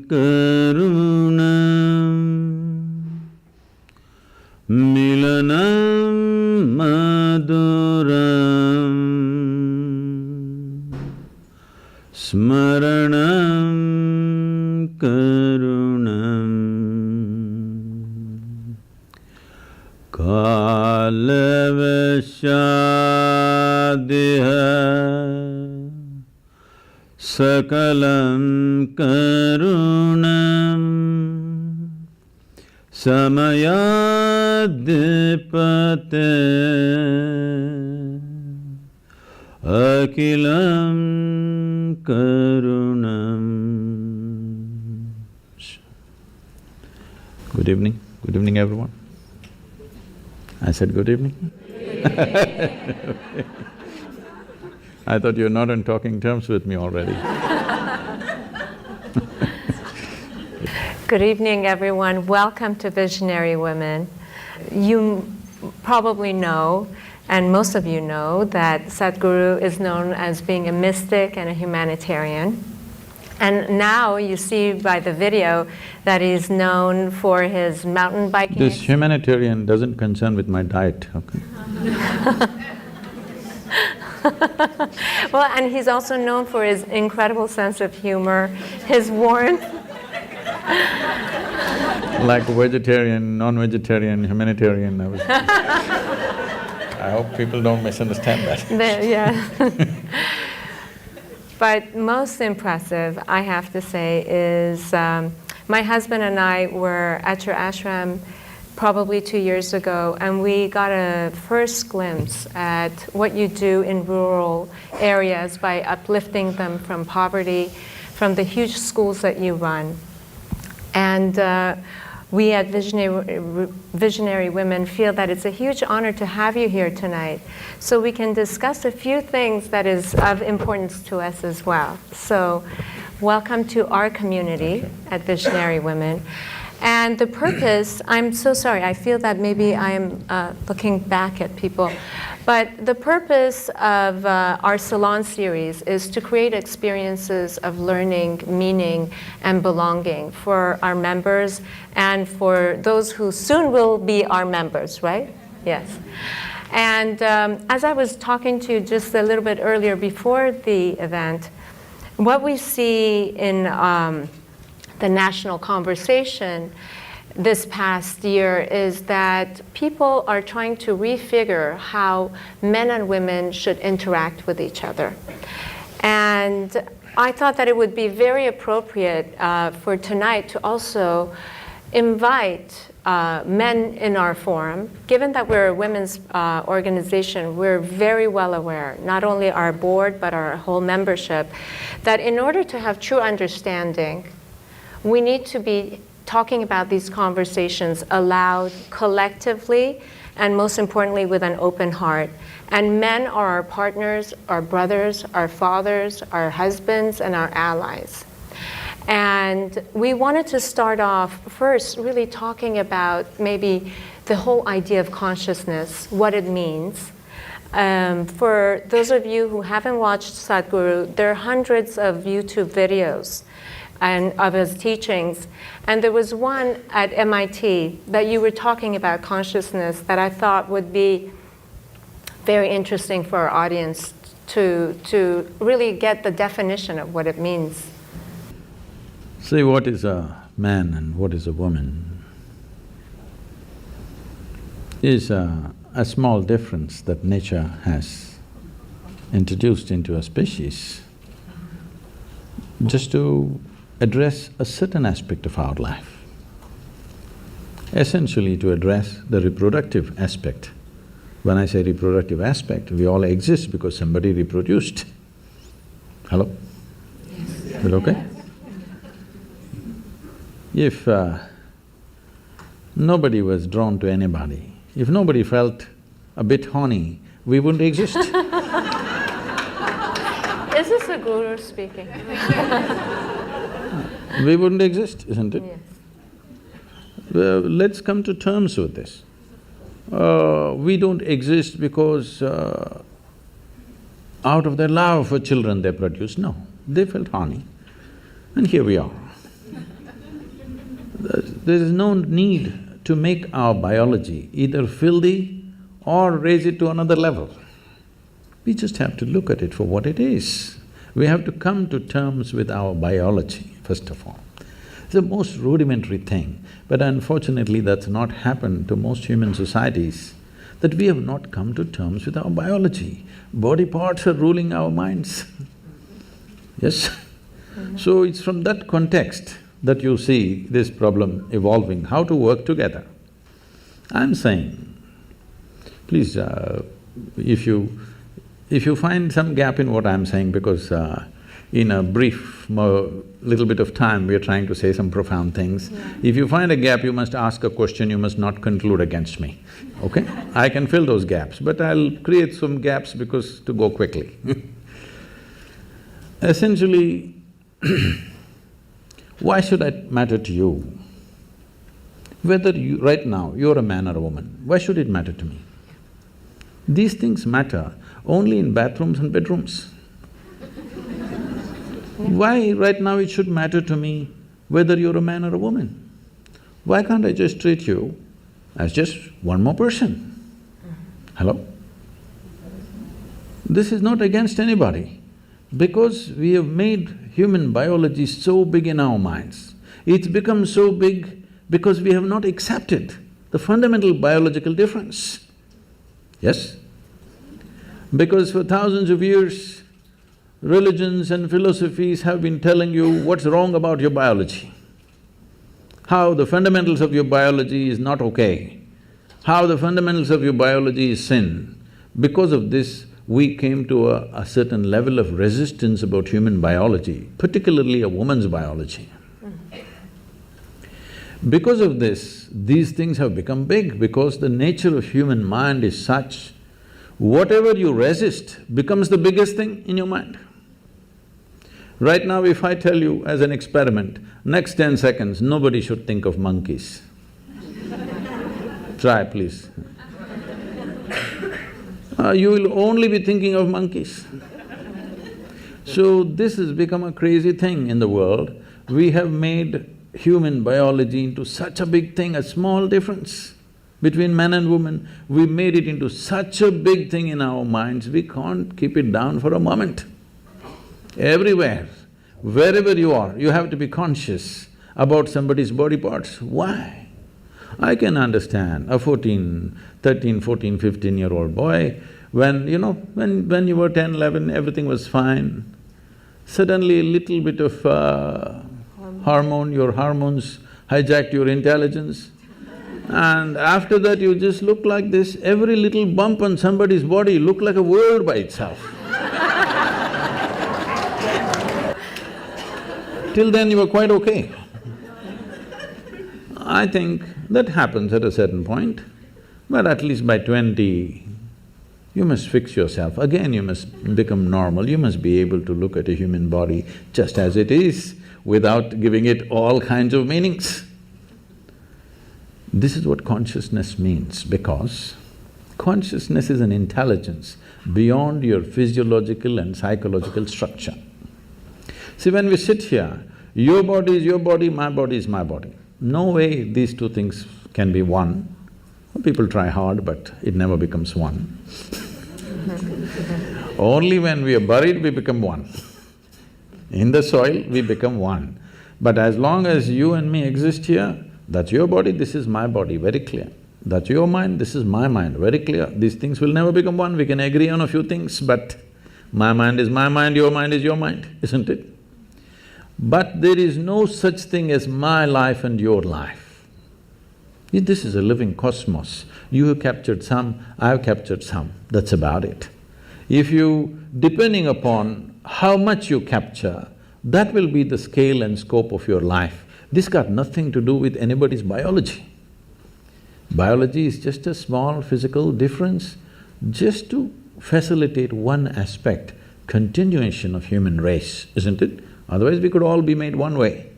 karunam milanam maduram smaranam karunam kalavashadiha sakalam karunam samayadipate akilam karunam. Good evening. Good evening, everyone. I said good evening. I thought you're not on talking terms with me already. Good evening, everyone. Welcome to Visionary Women. You probably know, and most of you know, that Sadhguru is known as being a mystic and a humanitarian. And now you see by the video that he's known for his mountain biking. This humanitarian doesn't concern with my diet, okay? Well, and he's also known for his incredible sense of humor, his warmth. Like vegetarian, non-vegetarian, humanitarian, I hope people don't misunderstand that. Yeah. But most impressive, I have to say, is my husband and I were at your ashram probably 2 years ago, and we got a first glimpse at what you do in rural areas by uplifting them from poverty, from the huge schools that you run. And we at Visionary Women feel that it's a huge honor to have you here tonight, so we can discuss a few things that is of importance to us as well. So, welcome to our community at Visionary Women. And the purpose, I'm so sorry, I feel that maybe I'm looking back at people, but the purpose of our salon series is to create experiences of learning, meaning, and belonging for our members and for those who soon will be our members, right? Yes. And as I was talking to you just a little bit earlier before the event, what we see in the national conversation this past year is that people are trying to refigure how men and women should interact with each other. And I thought that it would be very appropriate for tonight to also invite men in our forum. Given that we're a women's organization, we're very well aware, not only our board, but our whole membership, that in order to have true understanding, we need to be talking about these conversations aloud, collectively, and most importantly with an open heart. And men are our partners, our brothers, our fathers, our husbands, and our allies. And we wanted to start off first really talking about maybe the whole idea of consciousness, what it means. For those of you who haven't watched Sadhguru, there are hundreds of YouTube videos and of his teachings. And there was one at MIT that you were talking about consciousness that I thought would be very interesting for our audience to really get the definition of what it means. See, what is a man and what is a woman is a small difference that nature has introduced into a species just to address a certain aspect of our life, essentially to address the reproductive aspect. When I say reproductive aspect, we all exist because somebody reproduced. Hello? Yes. Is it okay? If nobody was drawn to anybody, if nobody felt a bit horny, we wouldn't exist. Is this a guru speaking? We wouldn't exist, isn't it? Yes. Let's come to terms with this. We don't exist because out of their love for children they produce, no. They felt horny, and here we are. There is no need to make our biology either filthy or raise it to another level. We just have to look at it for what it is. We have to come to terms with our biology, first of all. It's the most rudimentary thing, but unfortunately that's not happened to most human societies, that we have not come to terms with our biology. Body parts are ruling our minds. Yes? So it's from that context that you see this problem evolving, how to work together. I'm saying, please, if you find some gap in what I'm saying, because in a brief little bit of time, we are trying to say some profound things. Yeah. If you find a gap, you must ask a question, you must not conclude against me, okay? I can fill those gaps, but I'll create some gaps because to go quickly. Essentially, why should it matter to you? Whether you… right now, you're a man or a woman, why should it matter to me? These things matter only in bathrooms and bedrooms. Why right now it should matter to me whether you're a man or a woman? Why can't I just treat you as just one more person? Hello? This is not against anybody, because we have made human biology so big in our minds. It's become so big because we have not accepted the fundamental biological difference. Yes? Because for thousands of years, religions and philosophies have been telling you what's wrong about your biology, how the fundamentals of your biology is not okay, how the fundamentals of your biology is sin. Because of this, we came to a certain level of resistance about human biology, particularly a woman's biology. Because of this, these things have become big, because the nature of human mind is such, whatever you resist becomes the biggest thing in your mind. Right now, if I tell you as an experiment, next 10 seconds, nobody should think of monkeys. Try, please. You will only be thinking of monkeys. So this has become a crazy thing in the world. We have made human biology into such a big thing, a small difference between man and woman. We made it into such a big thing in our minds, we can't keep it down for a moment. Everywhere, wherever you are, you have to be conscious about somebody's body parts. Why? I can understand a 13, 14, 15-year-old boy, when you were 10, 11, everything was fine. Suddenly a little bit of your hormones hijacked your intelligence, and after that you just look like this. Every little bump on somebody's body looked like a world by itself. Till then you were quite okay. I think that happens at a certain point, but at least by 20, you must fix yourself. Again, you must become normal, you must be able to look at a human body just as it is, without giving it all kinds of meanings. This is what consciousness means, because consciousness is an intelligence beyond your physiological and psychological structure. See, when we sit here, your body is your body, my body is my body. No way these two things can be one. People try hard, but it never becomes one. Only when we are buried, we become one. In the soil, we become one. But as long as you and me exist here, that's your body, this is my body, very clear. That's your mind, this is my mind, very clear. These things will never become one. We can agree on a few things, but my mind is my mind, your mind is your mind, isn't it? But there is no such thing as my life and your life. This is a living cosmos. You have captured some, I have captured some, that's about it. If you… depending upon how much you capture, that will be the scale and scope of your life. This got nothing to do with anybody's biology. Biology is just a small physical difference, just to facilitate one aspect, continuation of human race, isn't it? Otherwise we could all be made one way.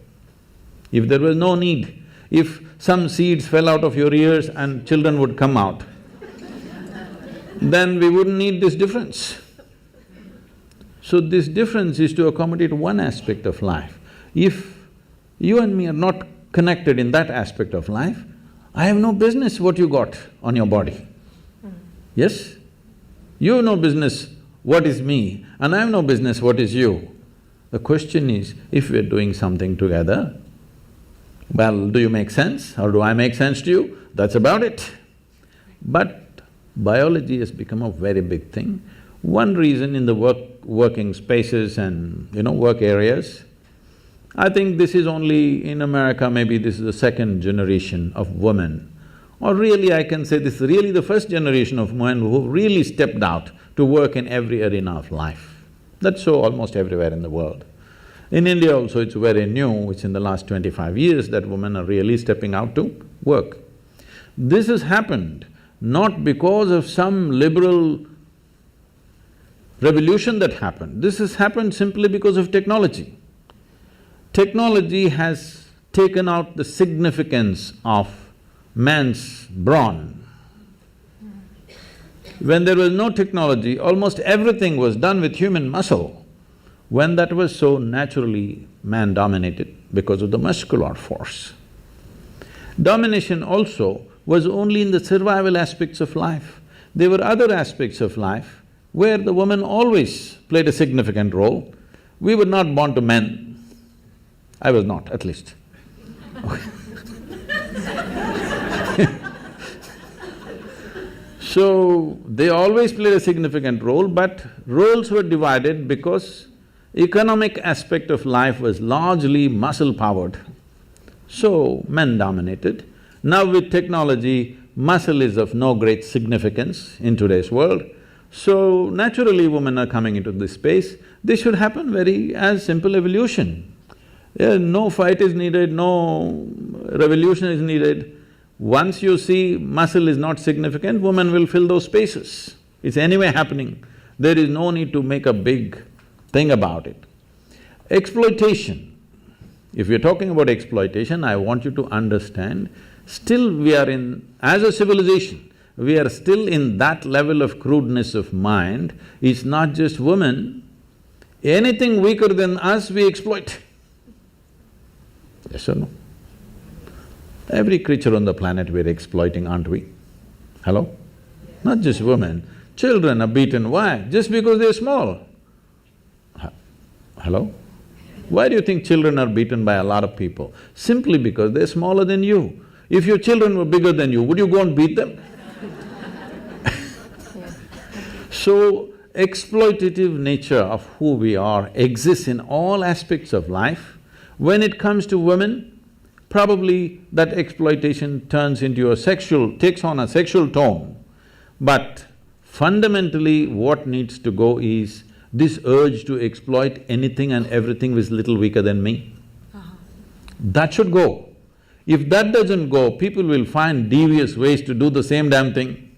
If there was no need, if some seeds fell out of your ears and children would come out, then we wouldn't need this difference. So this difference is to accommodate one aspect of life. If you and me are not connected in that aspect of life, I have no business what you got on your body. Yes? You have no business what is me and I have no business what is you. The question is, if we're doing something together, well, do you make sense or do I make sense to you? That's about it. But biology has become a very big thing. One reason in the working spaces and, work areas, I think this is only in America, maybe this is the second generation of women. Or really I can say this is really the first generation of women who really stepped out to work in every arena of life. That's so almost everywhere in the world. In India also it's very new, it's in the last 25 years that women are really stepping out to work. This has happened not because of some liberal revolution that happened, this has happened simply because of technology. Technology has taken out the significance of man's brawn. When there was no technology, almost everything was done with human muscle. When that was so naturally man-dominated because of the muscular force. Domination also was only in the survival aspects of life. There were other aspects of life where the woman always played a significant role. We were not born to men. I was not, at least. So, they always played a significant role, but roles were divided because economic aspect of life was largely muscle-powered. So, men dominated. Now with technology, muscle is of no great significance in today's world. So, naturally women are coming into this space. This should happen very as simple evolution. No fight is needed, no revolution is needed. Once you see muscle is not significant, women will fill those spaces. It's anyway happening. There is no need to make a big thing about it. Exploitation. If you're talking about exploitation, I want you to understand, still we are in… as a civilization, we are still in that level of crudeness of mind. It's not just women, anything weaker than us we exploit. Yes or no? Every creature on the planet we're exploiting, aren't we? Hello? Not just women, children are beaten. Why? Just because they're small. Hello? Why do you think children are beaten by a lot of people? Simply because they're smaller than you. If your children were bigger than you, would you go and beat them? So, exploitative nature of who we are exists in all aspects of life. When it comes to women, probably that exploitation turns into a sexual… takes on a sexual tone. But fundamentally what needs to go is this urge to exploit anything and everything which is little weaker than me. That should go. If that doesn't go, people will find devious ways to do the same damn thing.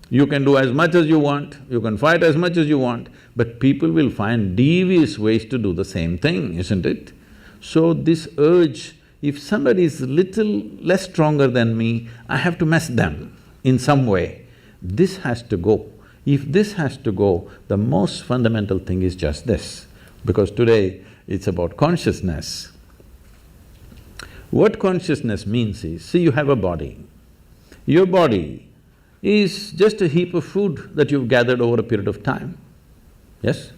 You can do as much as you want, you can fight as much as you want, but people will find devious ways to do the same thing, isn't it? So this urge, if somebody is little less stronger than me, I have to mess them in some way. This has to go. If this has to go, the most fundamental thing is just this, because today it's about consciousness. What consciousness means is, see, you have a body. Your body is just a heap of food that you've gathered over a period of time, yes?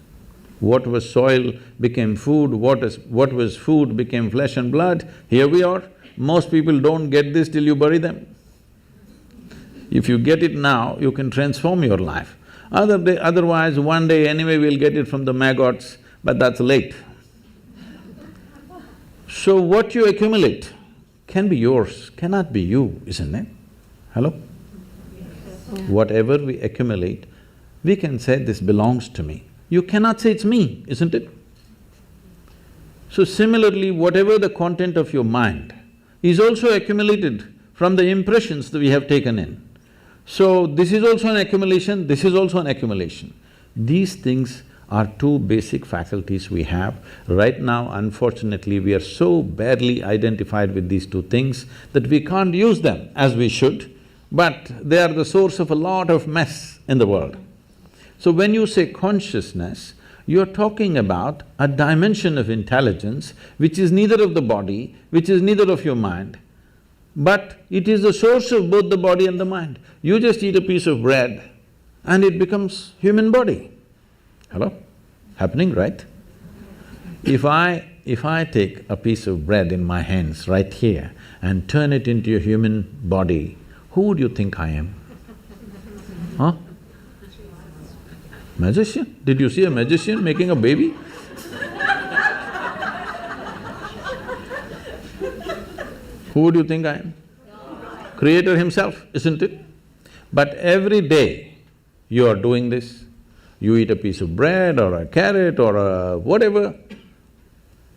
What was soil became food, what was food became flesh and blood, here we are. Most people don't get this till you bury them. If you get it now, you can transform your life. Otherwise, one day anyway we'll get it from the maggots, but that's late. So what you accumulate can be yours, cannot be you, isn't it? Hello? Yeah. Whatever we accumulate, we can say this belongs to me. You cannot say it's me, isn't it? So similarly, whatever the content of your mind is also accumulated from the impressions that we have taken in. So this is also an accumulation, this is also an accumulation. These things are two basic faculties we have. Right now, unfortunately, we are so barely identified with these two things that we can't use them as we should, but they are the source of a lot of mess in the world. So when you say consciousness, You're talking about a dimension of intelligence which is neither of the body, which is neither of your mind, but it is the source of both the body and the mind. You just eat a piece of bread and it becomes human body. Hello? Happening, right? If I take a piece of bread in my hands right here and turn it into a human body, who would you think I am? Huh? Magician? Did you see a magician making a baby? Who would you think I am? Creator himself, isn't it? But every day you are doing this. You eat a piece of bread or a carrot or a whatever,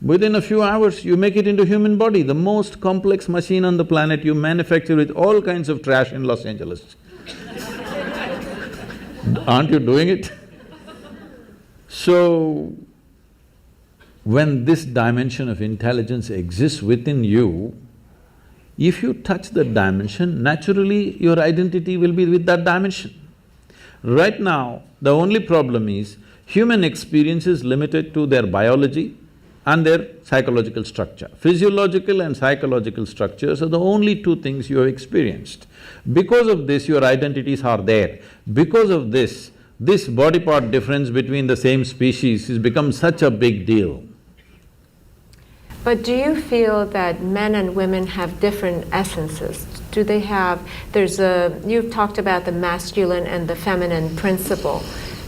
within a few hours you make it into human body, the most complex machine on the planet. You manufacture with all kinds of trash in Los Angeles. Aren't you doing it? So, when this dimension of intelligence exists within you, if you touch that dimension, naturally your identity will be with that dimension. Right now, the only problem is human experience is limited to their biology and their psychological structure. Physiological and psychological structures are the only two things you have experienced. Because of this, your identities are there. Because of this body part difference between the same species has become such a big deal. But do you feel that men and women have different essences? Do they have… you've talked about the masculine and the feminine principle.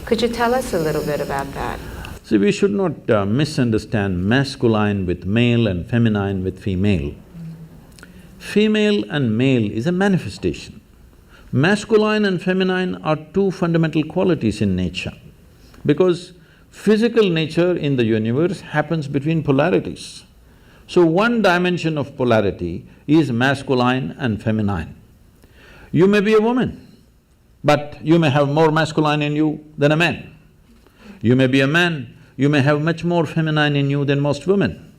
Could you tell us a little bit about that? See, we should not misunderstand masculine with male and feminine with female. Female and male is a manifestation. Masculine and feminine are two fundamental qualities in nature, because physical nature in the universe happens between polarities. So one dimension of polarity is masculine and feminine. You may be a woman, but you may have more masculine in you than a man. You may be a man, you may have much more feminine in you than most women.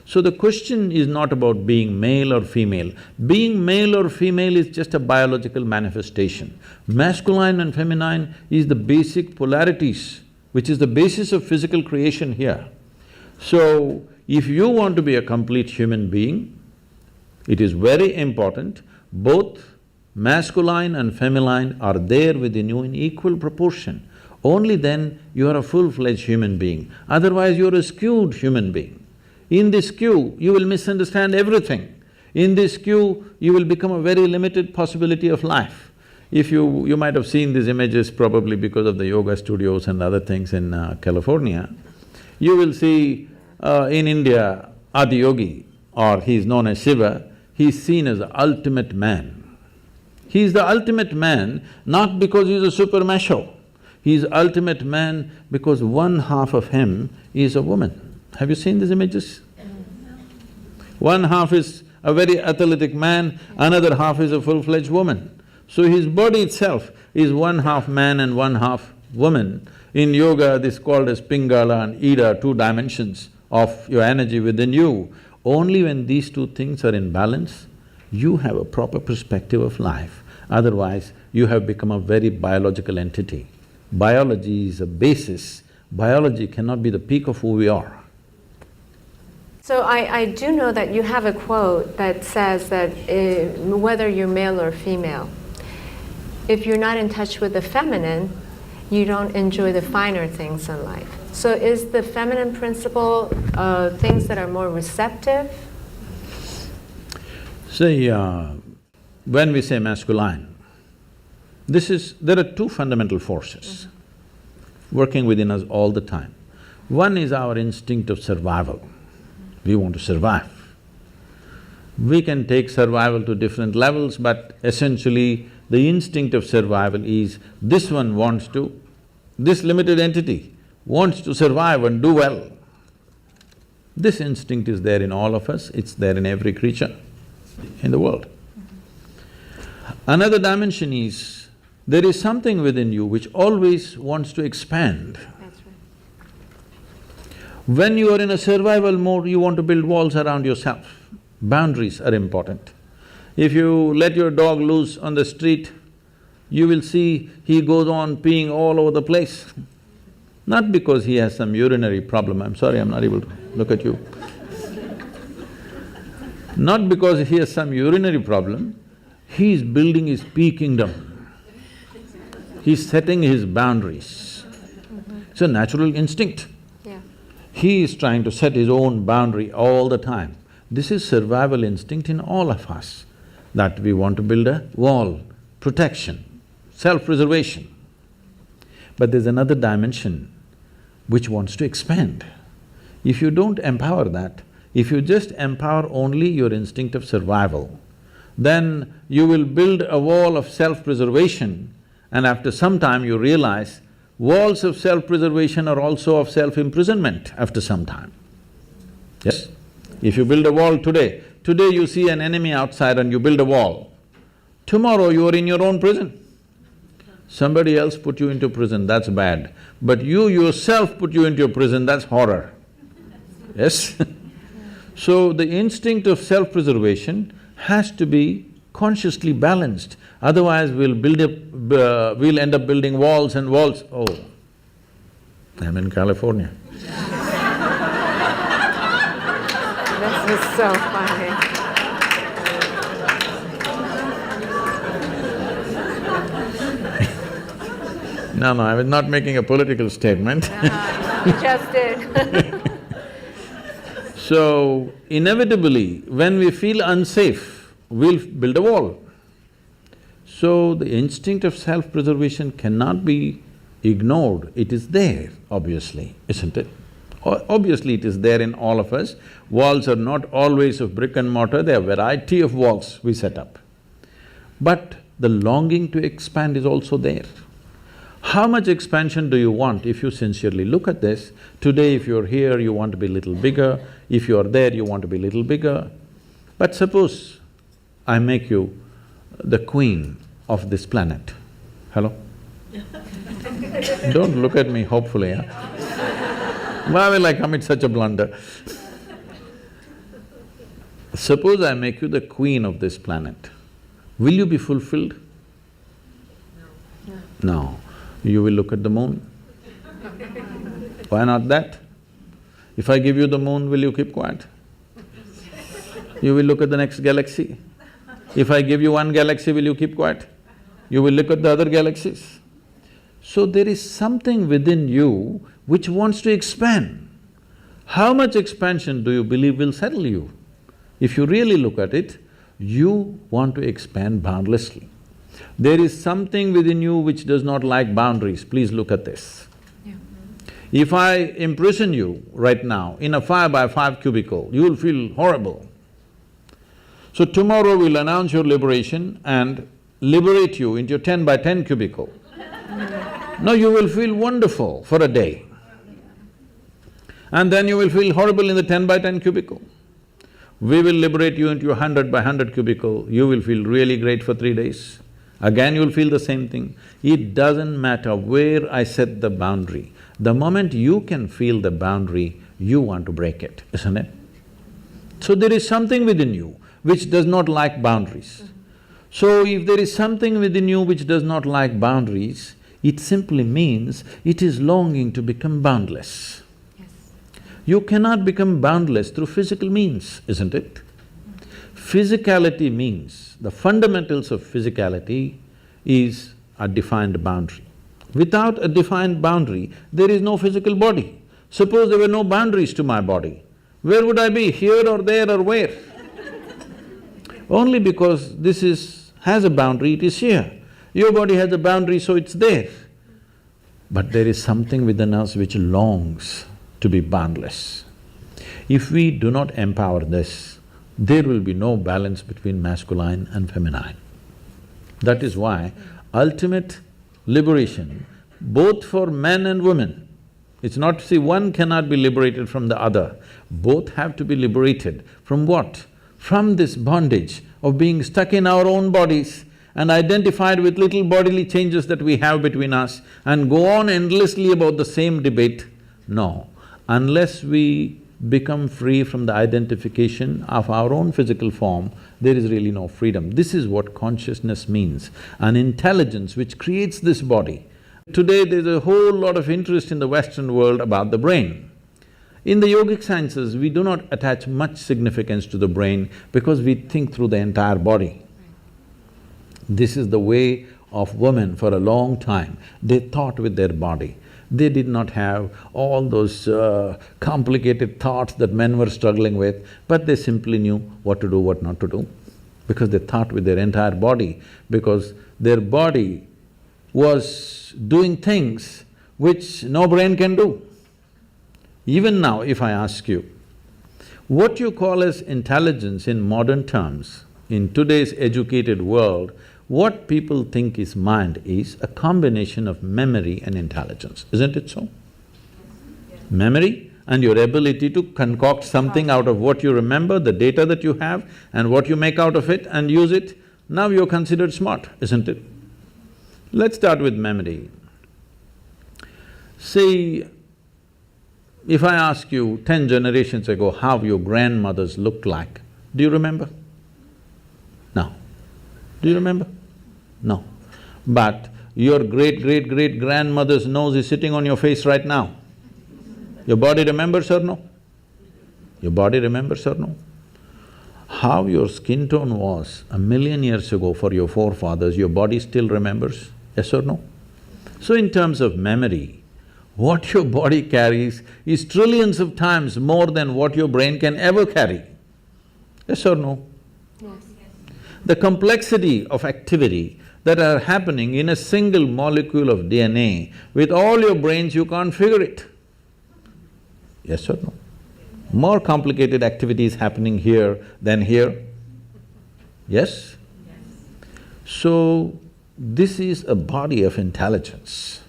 So the question is not about being male or female. Being male or female is just a biological manifestation. Masculine and feminine is the basic polarities, which is the basis of physical creation here. So, if you want to be a complete human being, it is very important both masculine and feminine are there within you in equal proportion. Only then you are a full-fledged human being, otherwise you are a skewed human being. In this skew, you will misunderstand everything. In this skew, you will become a very limited possibility of life. If you might have seen these images probably because of the yoga studios and other things in California. You will see in India, Adiyogi, or he is known as Shiva, he is seen as the ultimate man. He is the ultimate man not because he is a super macho, he is ultimate man because one half of him is a woman. Have you seen these images? One half is a very athletic man, another half is a full-fledged woman. So his body itself is one half man and one half woman. In yoga, this is called as Pingala and Ida, two dimensions of your energy within you. Only when these two things are in balance, you have a proper perspective of life. Otherwise, you have become a very biological entity. Biology is a basis. Biology cannot be the peak of who we are. So I do know that you have a quote that says that whether you're male or female, if you're not in touch with the feminine, you don't enjoy the finer things in life. So is the feminine principle things that are more receptive? See, when we say masculine, there are two fundamental forces working within us all the time. One is our instinct of survival. We want to survive. We can take survival to different levels, but essentially the instinct of survival is this one wants to, this limited entity wants to survive and do well. This instinct is there in all of us, it's there in every creature in the world. Another dimension is, there is something within you which always wants to expand. That's right. When you are in a survival mode, you want to build walls around yourself. Boundaries are important. If you let your dog loose on the street, you will see he goes on peeing all over the place. Not because he has some urinary problem, I'm sorry, I'm not able to look at you. Not because he has some urinary problem, he is building his peak kingdom. He's setting his boundaries. It's a natural instinct. Yeah. He is trying to set his own boundary all the time. This is survival instinct in all of us, that we want to build a wall, protection, self-preservation. But there's another dimension which wants to expand. If you don't empower that, if you just empower only your instinct of survival, then you will build a wall of self-preservation, and after some time you realize walls of self-preservation are also of self-imprisonment after some time. Yes? If you build a wall today you see an enemy outside and you build a wall. Tomorrow you are in your own prison. Somebody else put you into prison, that's bad. But you yourself put you into your prison, that's horror. Yes? So the instinct of self-preservation has to be consciously balanced, otherwise we'll end up building walls and walls. Oh, I'm in California. This is so funny. No, I was not making a political statement. You just did. So, inevitably, when we feel unsafe, we'll build a wall. So, the instinct of self-preservation cannot be ignored, it is there, obviously, isn't it? Obviously, it is there in all of us. Walls are not always of brick and mortar, there are a variety of walls we set up. But the longing to expand is also there. How much expansion do you want if you sincerely look at this? Today if you're here, you want to be a little bigger, if you're there, you want to be a little bigger. But suppose I make you the queen of this planet. Hello? Don't look at me hopefully, huh? Why will I commit such a blunder? Suppose I make you the queen of this planet, will you be fulfilled? No. You will look at the moon. Why not that? If I give you the moon, will you keep quiet? You will look at the next galaxy. If I give you one galaxy, will you keep quiet? You will look at the other galaxies. So there is something within you which wants to expand. How much expansion do you believe will settle you? If you really look at it, you want to expand boundlessly. There is something within you which does not like boundaries, please look at this. Yeah. If I imprison you right now in a 5x5 cubicle, you will feel horrible. So tomorrow we'll announce your liberation and liberate you into your 10x10 cubicle. Now you will feel wonderful for a day. And then you will feel horrible in the 10x10 cubicle. We will liberate you into your 100x100 cubicle, you will feel really great for 3 days. Again you'll feel the same thing. It doesn't matter where I set the boundary. The moment you can feel the boundary, you want to break it, isn't it? So there is something within you which does not like boundaries. So if there is something within you which does not like boundaries, it simply means it is longing to become boundless. Yes. You cannot become boundless through physical means, isn't it? Physicality means, the fundamentals of physicality is a defined boundary. Without a defined boundary, there is no physical body. Suppose there were no boundaries to my body, where would I be, here or there or where? Only because this has a boundary, it is here. Your body has a boundary, so it's there. But there is something within us which longs to be boundless. If we do not empower this, there will be no balance between masculine and feminine. That is why ultimate liberation, both for men and women, it's not… see, one cannot be liberated from the other. Both have to be liberated from what? From this bondage of being stuck in our own bodies and identified with little bodily changes that we have between us and go on endlessly about the same debate. No, unless we become free from the identification of our own physical form, there is really no freedom. This is what consciousness means, an intelligence which creates this body Today there's a whole lot of interest in the Western world about the brain. In the yogic sciences, we do not attach much significance to the brain because we think through the entire body. This is the way of women for a long time. They thought with their body. They did not have all those complicated thoughts that men were struggling with, but they simply knew what to do, what not to do, because they thought with their entire body, because their body was doing things which no brain can do. Even now, if I ask you, what you call as intelligence in modern terms, in today's educated world, what people think is mind is a combination of memory and intelligence, isn't it so? Memory and your ability to concoct something out of what you remember, the data that you have, and what you make out of it and use it, now you're considered smart, isn't it? Let's start with memory. See, if I ask you 10 generations ago how your grandmothers looked like, do you remember? No. Do you remember? No. But your great-great-great-grandmother's nose is sitting on your face right now. Your body remembers or no? Your body remembers or no? How your skin tone was 1,000,000 years ago for your forefathers, your body still remembers, yes or no? So in terms of memory, what your body carries is trillions of times more than what your brain can ever carry, yes or no? Yes. The complexity of activity that are happening in a single molecule of DNA, with all your brains you can't figure it, yes or no? More complicated activities happening here than here, yes? So, this is a body of intelligence.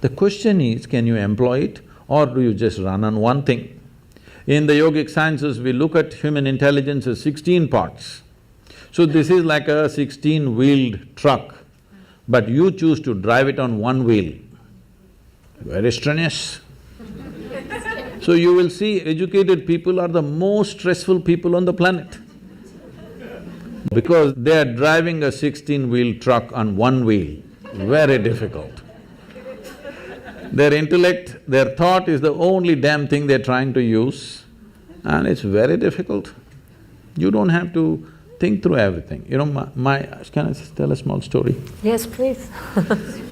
The question is, can you employ it or do you just run on one thing? In the yogic sciences, we look at human intelligence as 16 parts. So this is like a 16-wheeled truck, but you choose to drive it on one wheel. Very strenuous. So you will see educated people are the most stressful people on the planet because they are driving a 16-wheel truck on one wheel, very difficult. Their intellect, their thought is the only damn thing they're trying to use, and it's very difficult. You don't have to think through everything. You know, can I tell a small story? Yes, please.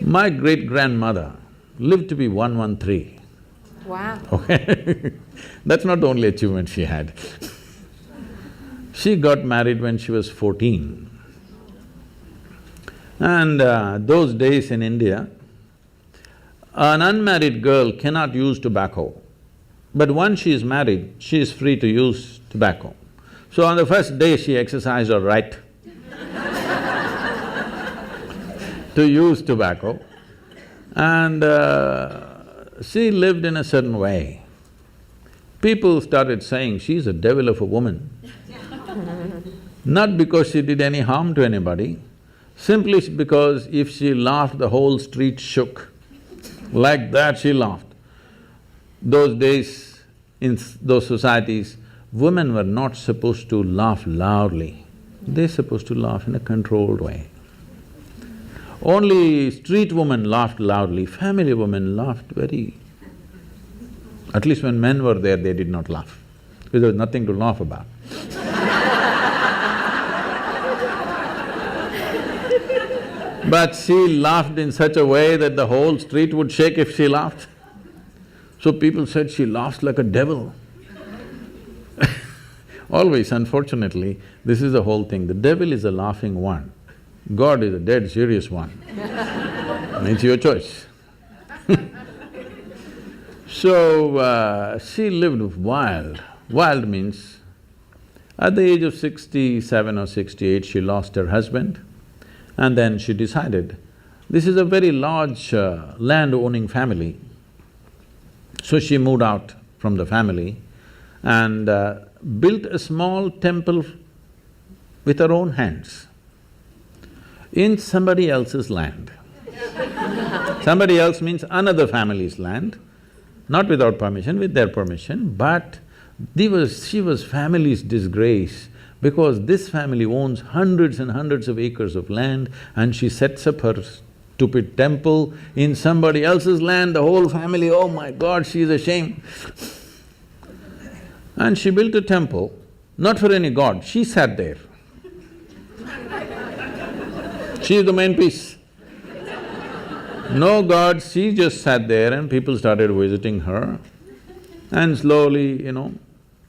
My great-grandmother lived to be 113. Wow. Okay that's not the only achievement she had. She got married when she was 14. And those days in India, an unmarried girl cannot use tobacco, but once she is married, she is free to use tobacco. So on the first day, she exercised her right to use tobacco, and she lived in a certain way. People started saying, she's a devil of a woman. Not because she did any harm to anybody, simply because if she laughed, the whole street shook. Like that she laughed. Those days, in those societies, women were not supposed to laugh loudly. They're supposed to laugh in a controlled way. Only street women laughed loudly, family women laughed very… At least when men were there, they did not laugh, because there was nothing to laugh about. But she laughed in such a way that the whole street would shake if she laughed. So people said she laughs like a devil. Always, unfortunately, this is the whole thing. The devil is a laughing one. God is a dead serious one. It's your choice. So, she lived wild. Wild means, at the age of 67 or 68, she lost her husband, and then she decided, this is a very large land-owning family. So she moved out from the family and built a small temple with her own hands in somebody else's land. Somebody else means another family's land, not without permission, with their permission, but she was family's disgrace because this family owns hundreds and hundreds of acres of land and she sets up her stupid temple in somebody else's land, the whole family, oh my God, she's ashamed. And she built a temple, not for any god, she sat there. She is the main piece. No god, she just sat there and people started visiting her. And slowly,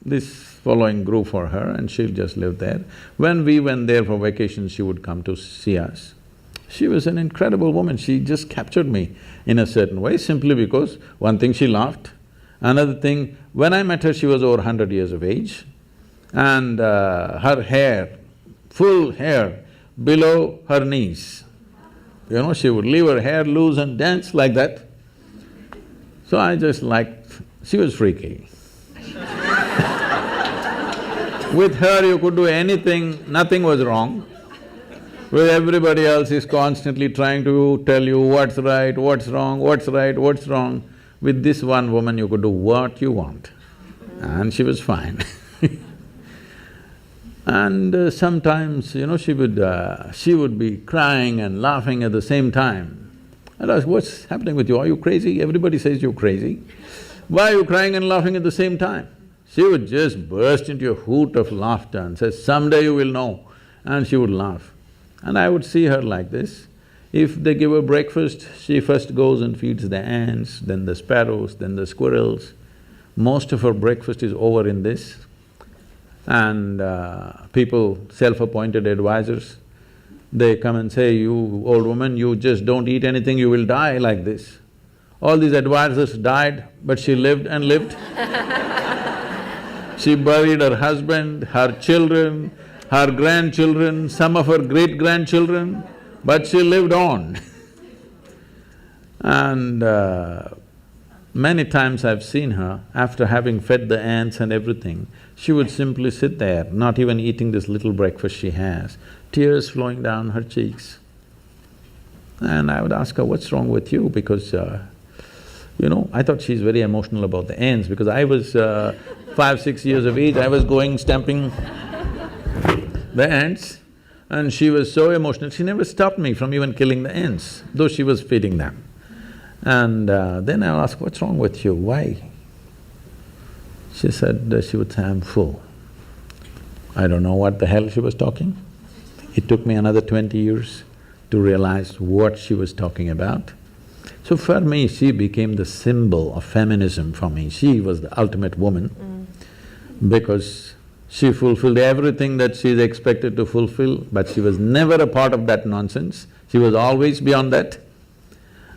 this following grew for her and she'll just live there. When we went there for vacation, she would come to see us. She was an incredible woman, she just captured me in a certain way simply because one thing, she laughed. Another thing, when I met her, she was over 100 years of age and her hair, full hair below her knees. She would leave her hair loose and dance like that. So I just liked… she was freaky. With her you could do anything, nothing was wrong. With everybody else is constantly trying to tell you what's right, what's wrong, what's right, what's wrong. With this one woman you could do what you want and she was fine. And sometimes, she would be crying and laughing at the same time. I'd ask, what's happening with you? Are you crazy? Everybody says you're crazy. Why are you crying and laughing at the same time? She would just burst into a hoot of laughter and say, someday you will know. And she would laugh. And I would see her like this. If they give her breakfast, she first goes and feeds the ants, then the sparrows, then the squirrels. Most of her breakfast is over in this. And people, self-appointed advisors, they come and say, you old woman, you just don't eat anything, you will die like this. All these advisors died, but she lived and lived. She buried her husband, her children, her grandchildren, some of her great-grandchildren, but she lived on. And many times I've seen her, after having fed the ants and everything, she would simply sit there, not even eating this little breakfast she has, tears flowing down her cheeks. And I would ask her, what's wrong with you? Because, I thought she's very emotional about the ants because I was 5, 6 years of age, I was going stamping the ants and she was so emotional, she never stopped me from even killing the ants, though she was feeding them. And then I asked, what's wrong with you, why? She said, she would say, I'm full. I don't know what the hell she was talking. It took me another 20 years to realize what she was talking about. So for me, she became the symbol of feminism for me. She was the ultimate woman because she fulfilled everything that she's expected to fulfill, but she was never a part of that nonsense. She was always beyond that.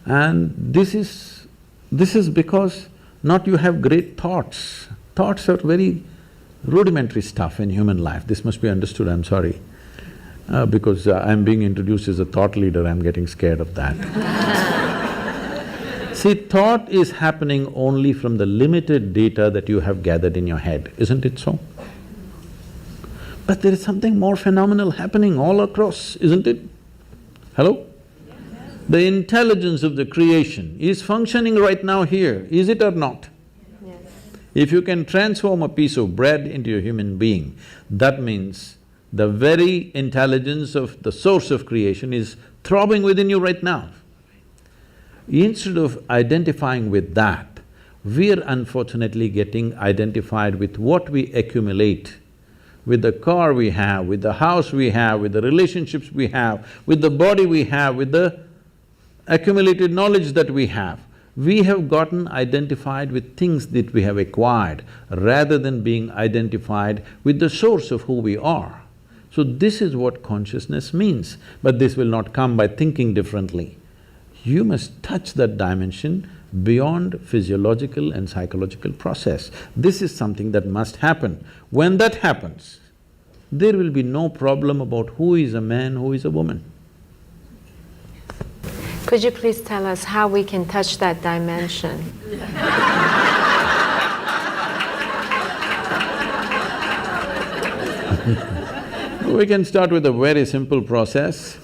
And this is because not you have great thoughts. Thoughts are very rudimentary stuff in human life. This must be understood, I'm sorry. Because I'm being introduced as a thought leader, I'm getting scared of that. See, thought is happening only from the limited data that you have gathered in your head, isn't it so? But there is something more phenomenal happening all across, isn't it? Hello? The intelligence of the creation is functioning right now here, is it or not? Yes. If you can transform a piece of bread into a human being, that means the very intelligence of the source of creation is throbbing within you right now. Instead of identifying with that, we're unfortunately getting identified with what we accumulate, with the car we have, with the house we have, with the relationships we have, with the body we have, with the accumulated knowledge that we have. We have gotten identified with things that we have acquired rather than being identified with the source of who we are. So this is what consciousness means, but this will not come by thinking differently. You must touch that dimension beyond physiological and psychological process. This is something that must happen. When that happens, there will be no problem about who is a man, who is a woman. Could you please tell us how we can touch that dimension? We can start with a very simple process,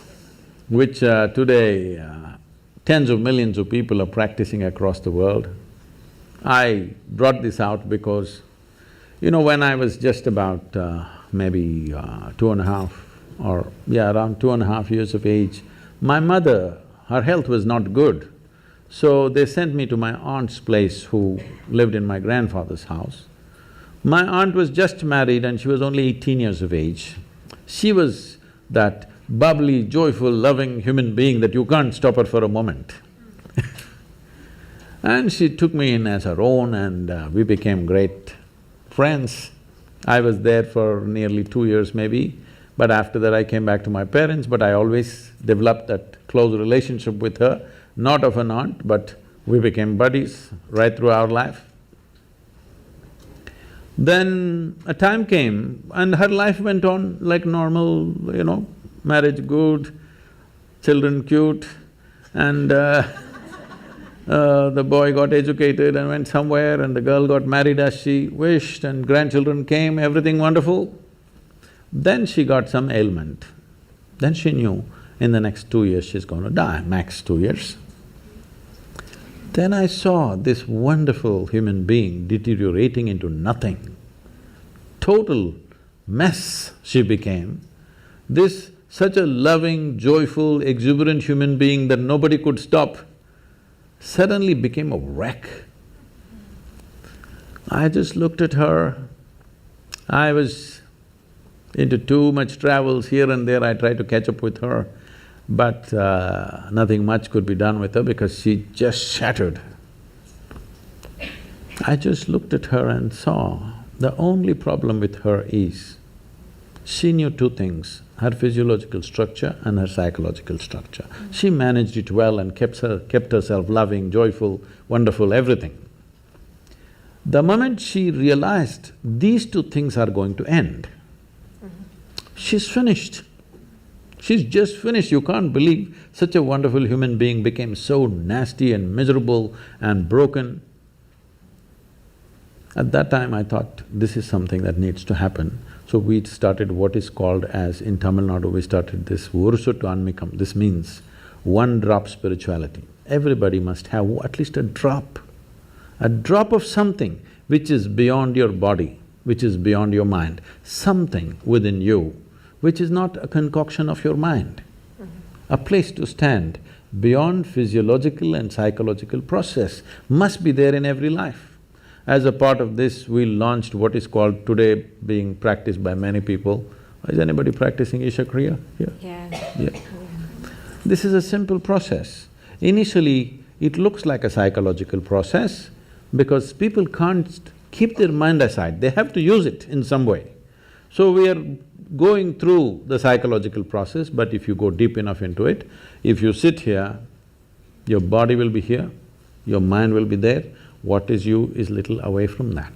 which today tens of millions of people are practicing across the world. I brought this out because, when I was just about maybe 2.5 or around 2.5 years of age, my mother her health was not good. So they sent me to my aunt's place who lived in my grandfather's house. My aunt was just married and she was only 18 years of age. She was that bubbly, joyful, loving human being that you can't stop her for a moment. And she took me in as her own and we became great friends. I was there for nearly 2 years maybe, but after that I came back to my parents, but I always developed that close relationship with her, not of an aunt, but we became buddies right through our life. Then a time came and her life went on like normal, marriage good, children cute, and the boy got educated and went somewhere and the girl got married as she wished and grandchildren came, everything wonderful. Then she got some ailment. Then she knew in the next 2 years she's going to die, max 2 years. Then I saw this wonderful human being deteriorating into nothing. Total mess she became. This such a loving, joyful, exuberant human being that nobody could stop suddenly became a wreck. I just looked at her. I was into too much travels here and there, I tried to catch up with her, but nothing much could be done with her because she just shattered. I just looked at her and saw the only problem with her is she knew two things, her physiological structure and her psychological structure. She managed it well and kept herself loving, joyful, wonderful, everything. The moment she realized these two things are going to end, she's finished. She's just finished. You can't believe such a wonderful human being became so nasty and miserable and broken. At that time I thought, this is something that needs to happen. So we started what is called as, in Tamil Nadu, we started this Urusuttu Anmikam. This means one drop spirituality. Everybody must have at least a drop of something which is beyond your body, which is beyond your mind, something within you which is not a concoction of your mind. A place to stand beyond physiological and psychological process must be there in every life. As a part of this, we launched what is called today being practiced by many people. Is anybody practicing Isha Kriya here? Yeah. This is a simple process. Initially, it looks like a psychological process because people can't keep their mind aside, they have to use it in some way. So we are going through the psychological process, but if you go deep enough into it, if you sit here, your body will be here, your mind will be there, what is you is little away from that.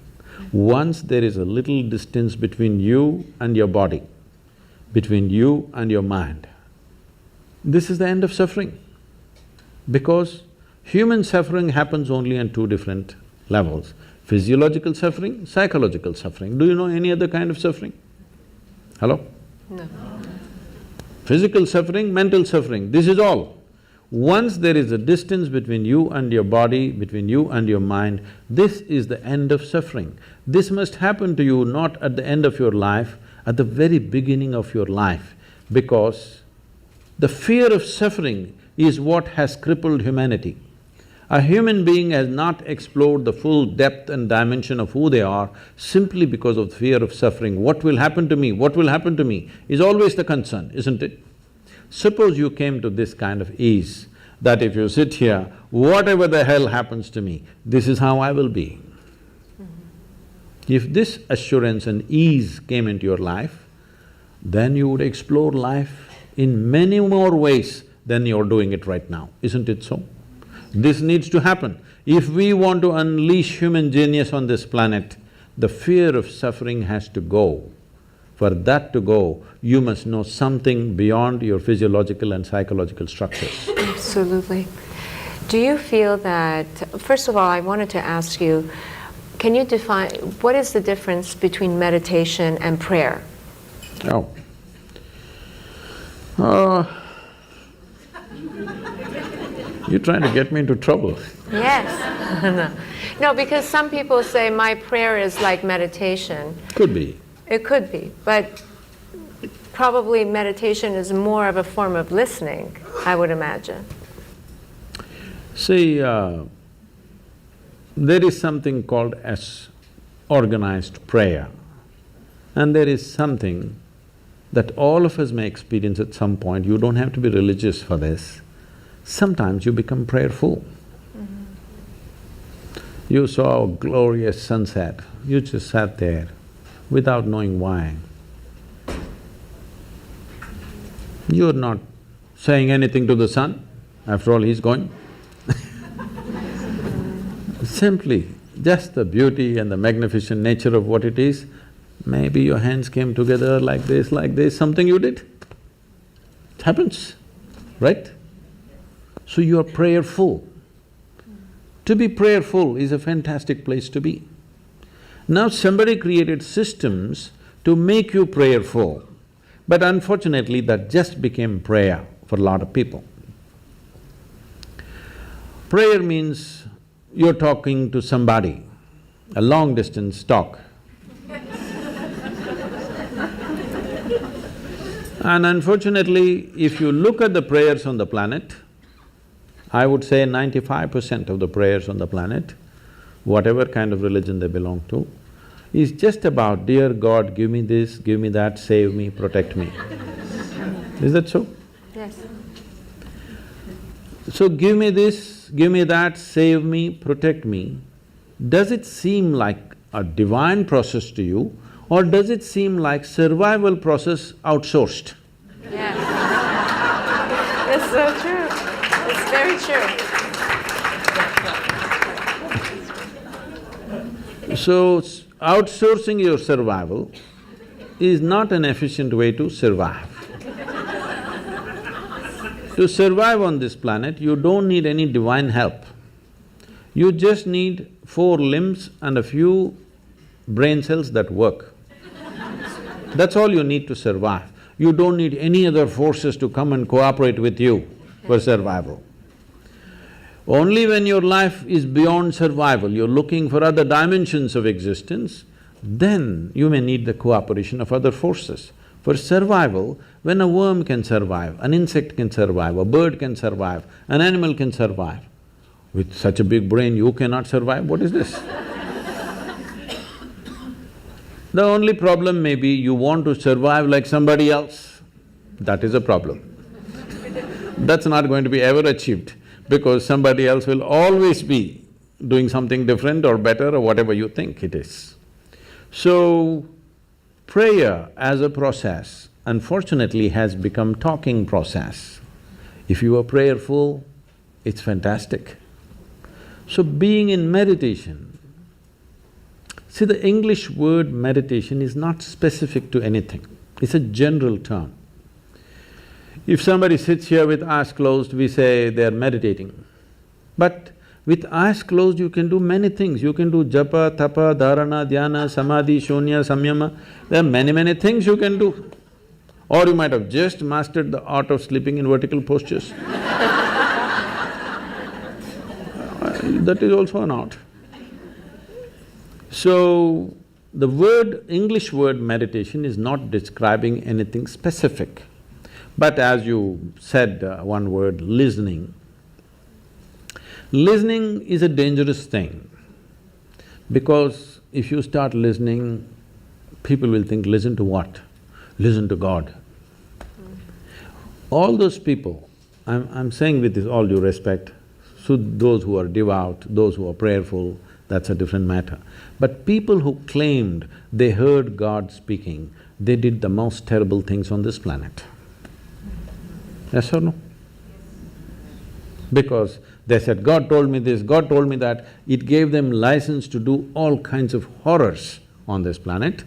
Once there is a little distance between you and your body, between you and your mind, this is the end of suffering. Because human suffering happens only on two different levels, physiological suffering, psychological suffering. Do you know any other kind of suffering? Hello? No. Physical suffering, mental suffering, this is all. Once there is a distance between you and your body, between you and your mind, this is the end of suffering. This must happen to you not at the end of your life, at the very beginning of your life, because the fear of suffering is what has crippled humanity. A human being has not explored the full depth and dimension of who they are simply because of the fear of suffering. What will happen to me? What will happen to me? Is always the concern, isn't it? Suppose you came to this kind of ease, that if you sit here, whatever the hell happens to me, this is how I will be. If this assurance and ease came into your life, then you would explore life in many more ways than you're doing it right now, isn't it so? This needs to happen. If we want to unleash human genius on this planet, the fear of suffering has to go. For that to go, you must know something beyond your physiological and psychological structures. Absolutely. Do you feel that… First of all, I wanted to ask you, can you define… what is the difference between meditation and prayer? Oh. You're trying to get me into trouble. Yes. No, because some people say my prayer is like meditation. Could be. It could be, but probably meditation is more of a form of listening, I would imagine. See, there is something called as organized prayer, and there is something that all of us may experience at some point. You don't have to be religious for this. Sometimes you become prayerful. You saw a glorious sunset, you just sat there without knowing why. You're not saying anything to the sun, after all he's going. Simply, just the beauty and the magnificent nature of what it is, maybe your hands came together like this, something you did. It happens, right? So you are prayerful. To be prayerful is a fantastic place to be. Now somebody created systems to make you prayerful, but unfortunately that just became prayer for a lot of people. Prayer means you're talking to somebody, a long distance talk. And unfortunately, if you look at the prayers on the planet, I would say 95% of the prayers on the planet, whatever kind of religion they belong to, is just about, dear God, give me this, give me that, save me, protect me. Is that so? Yes. So give me this, give me that, save me, protect me. Does it seem like a divine process to you, or does it seem like survival process outsourced? Yes. It's so true. It's very true. So, outsourcing your survival is not an efficient way to survive. To survive on this planet, you don't need any divine help. You just need 4 limbs and a few brain cells that work. That's all you need to survive. You don't need any other forces to come and cooperate with you for survival. Only when your life is beyond survival, you're looking for other dimensions of existence, then you may need the cooperation of other forces. For survival, when a worm can survive, an insect can survive, a bird can survive, an animal can survive, with such a big brain you cannot survive, what is this? The only problem may be you want to survive like somebody else, that is a problem. That's not going to be ever achieved, because somebody else will always be doing something different or better or whatever you think it is. So, prayer as a process, unfortunately, has become talking process. If you are prayerful, it's fantastic. So being in meditation, see, the English word meditation is not specific to anything, it's a general term. If somebody sits here with eyes closed, we say they're meditating. But with eyes closed, you can do many things. You can do japa, tapa, dharana, dhyana, samadhi, shunya, samyama. There are many things you can do. Or you might have just mastered the art of sleeping in vertical postures. That is also an art. So, the word… English word meditation is not describing anything specific. But as you said one word, listening. Listening is a dangerous thing, because if you start listening, people will think, listen to what? Listen to God. All those people, I'm saying with this all due respect, so those who are devout, those who are prayerful, that's a different matter. But people who claimed they heard God speaking, they did the most terrible things on this planet. Yes or no? Because they said, God told me this, God told me that, it gave them license to do all kinds of horrors on this planet.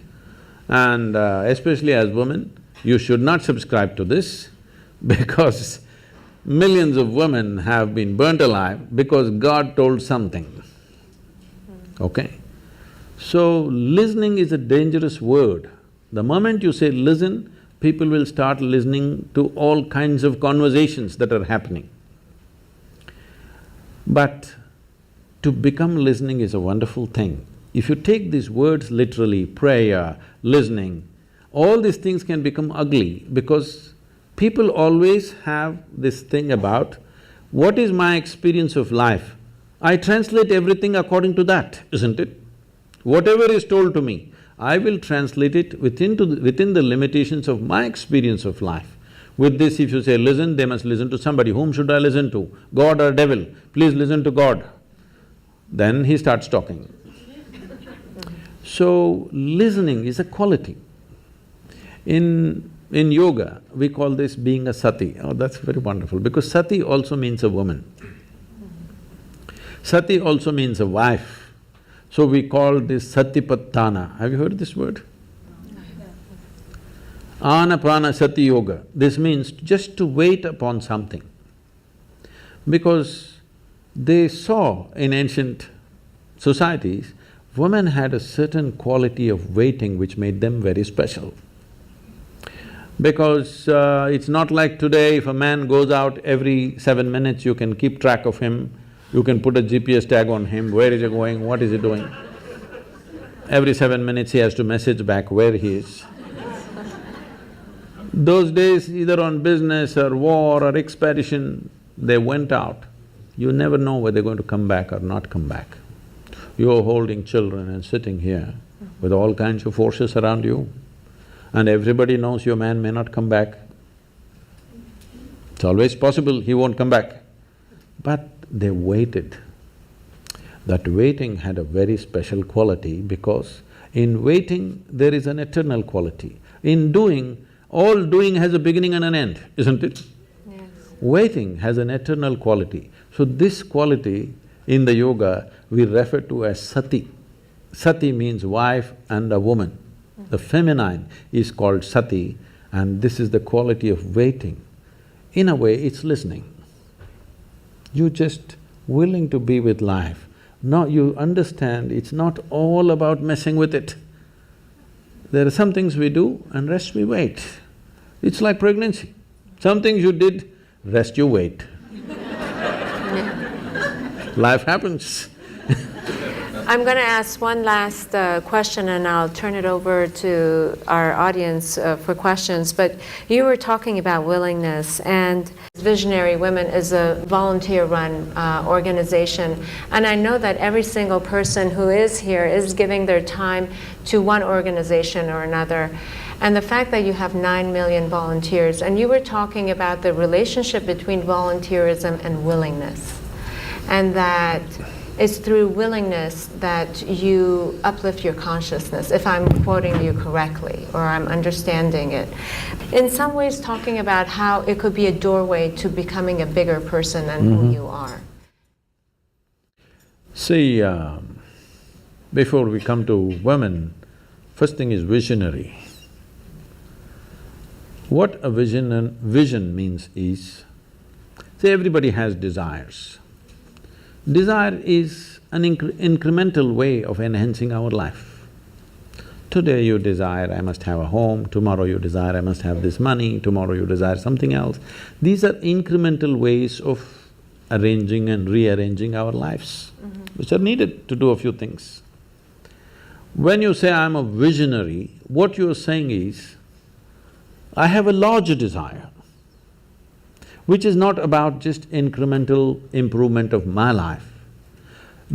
And especially as women, you should not subscribe to this because millions of women have been burnt alive because God told something, okay? So, listening is a dangerous word. The moment you say listen, people will start listening to all kinds of conversations that are happening. But to become listening is a wonderful thing. If you take these words literally, prayer, listening, all these things can become ugly because people always have this thing about What is my experience of life? I translate everything according to that, isn't it? Whatever is told to me, I will translate it within the limitations of my experience of life. With this, if you say, listen, they must listen to somebody. Whom should I listen to? God or devil? Please listen to God. Then he starts talking. So, listening is a quality. In yoga, we call this being a sati. Oh, that's very wonderful, because sati also means a woman. Sati also means a wife. So we call this satipattana. Have you heard this word? Anapana sati yoga. This means just to wait upon something. Because they saw in ancient societies, women had a certain quality of waiting which made them very special. Because it's not like today, if a man goes out every 7 minutes, you can keep track of him, you can put a GPS tag on him, where is he going, what is he doing. Every 7 minutes he has to message back where he is. Those days, either on business or war or expedition, they went out. You never know whether they're going to come back or not come back. You're holding children and sitting here with all kinds of forces around you, and everybody knows your man may not come back. It's always possible he won't come back. But they waited. That waiting had a very special quality, because in waiting there is an eternal quality. In doing, all doing has a beginning and an end, isn't it? Yes. Waiting has an eternal quality. So this quality in the yoga we refer to as sati. Sati means wife and a woman. The feminine is called sati, and this is the quality of waiting. In a way, it's listening. You're just willing to be with life. Now you understand it's not all about messing with it. There are some things we do and rest we wait. It's like pregnancy. Some things you did, rest you wait. Life happens. I'm going to ask one last question, and I'll turn it over to our audience for questions. But you were talking about willingness, and Visionary Women is a volunteer-run organization. And I know that every single person who is here is giving their time to one organization or another. And the fact that you have 9 million volunteers, and you were talking about the relationship between volunteerism and willingness, and that it's through willingness that you uplift your consciousness, if I'm quoting you correctly, or I'm understanding it. In some ways talking about how it could be a doorway to becoming a bigger person than who you are. See, before we come to women, first thing is visionary. What a vision means is, say everybody has desires. Desire is an incremental way of enhancing our life. Today you desire, I must have a home, tomorrow you desire, I must have this money, tomorrow you desire something else. These are incremental ways of arranging and rearranging our lives, which are needed to do a few things. When you say, I'm a visionary, what you're saying is, I have a larger desire, which is not about just incremental improvement of my life.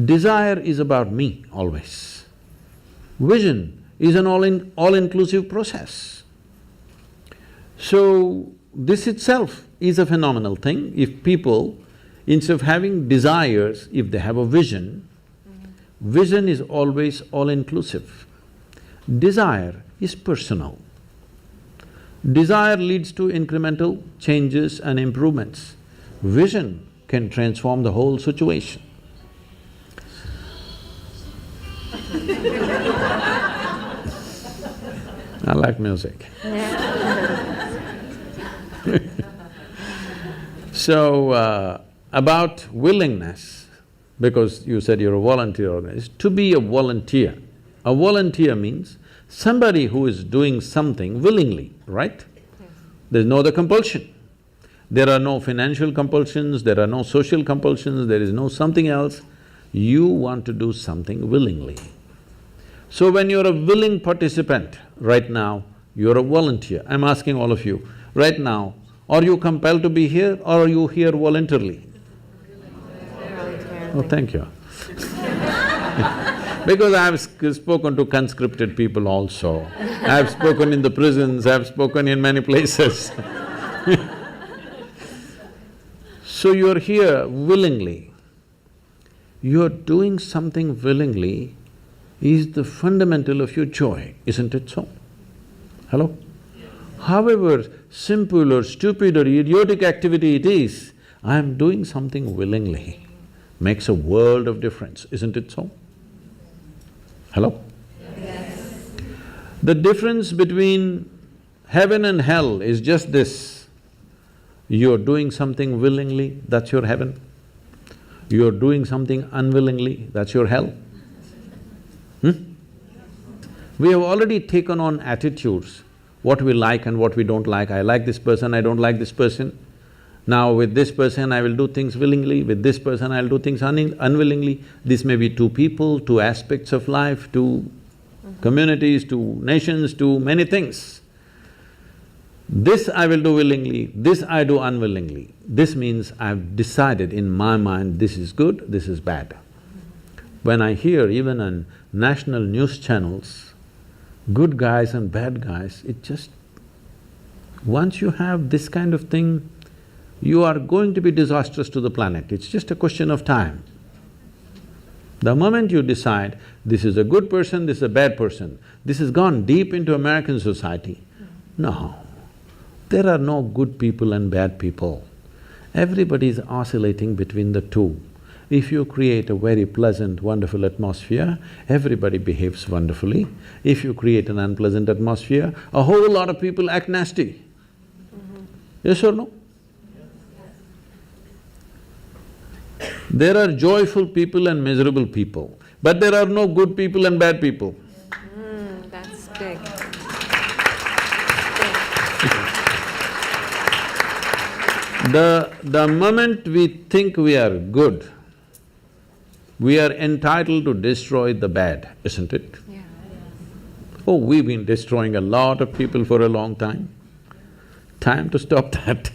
Desire is about me always. Vision is an all-inclusive process. So, this itself is a phenomenal thing. If people, instead of having desires, if they have a vision, vision is always all-inclusive. Desire is personal. Desire leads to incremental changes and improvements. Vision can transform the whole situation. I like music. So, about willingness, because you said you're a volunteer organization, to be a volunteer. A volunteer means somebody who is doing something willingly, right? Yes. There's no other compulsion. There are no financial compulsions, there are no social compulsions, there is no something else. You want to do something willingly. So when you're a willing participant, right now, you're a volunteer. I'm asking all of you, right now, are you compelled to be here or are you here voluntarily? Oh, thank you. Because I've spoken to conscripted people also. I've spoken in the prisons, I've spoken in many places. So you're here willingly. You're doing something willingly is the fundamental of your joy, isn't it so? Hello? However simple or stupid or idiotic activity it is, I'm doing something willingly, makes a world of difference, isn't it so? Hello? Yes. The difference between heaven and hell is just this. You're doing something willingly, that's your heaven. You're doing something unwillingly, that's your hell. We have already taken on attitudes, what we like and what we don't like. I like this person, I don't like this person. Now with this person I will do things willingly, with this person I'll do things unwillingly. This may be two people, two aspects of life, two communities, two nations, two many things. This I will do willingly, this I do unwillingly. This means I've decided in my mind this is good, this is bad. When I hear even on national news channels, good guys and bad guys, it just… once you have this kind of thing, you are going to be disastrous to the planet, it's just a question of time. The moment you decide, this is a good person, this is a bad person, this has gone deep into American society. No, there are no good people and bad people. Everybody is oscillating between the two. If you create a very pleasant, wonderful atmosphere, everybody behaves wonderfully. If you create an unpleasant atmosphere, a whole lot of people act nasty. Yes or no? There are joyful people and miserable people, but there are no good people and bad people. That's big. The moment we think we are good, we are entitled to destroy the bad, isn't it? Yeah. Oh, we've been destroying a lot of people for a long time. Time to stop that.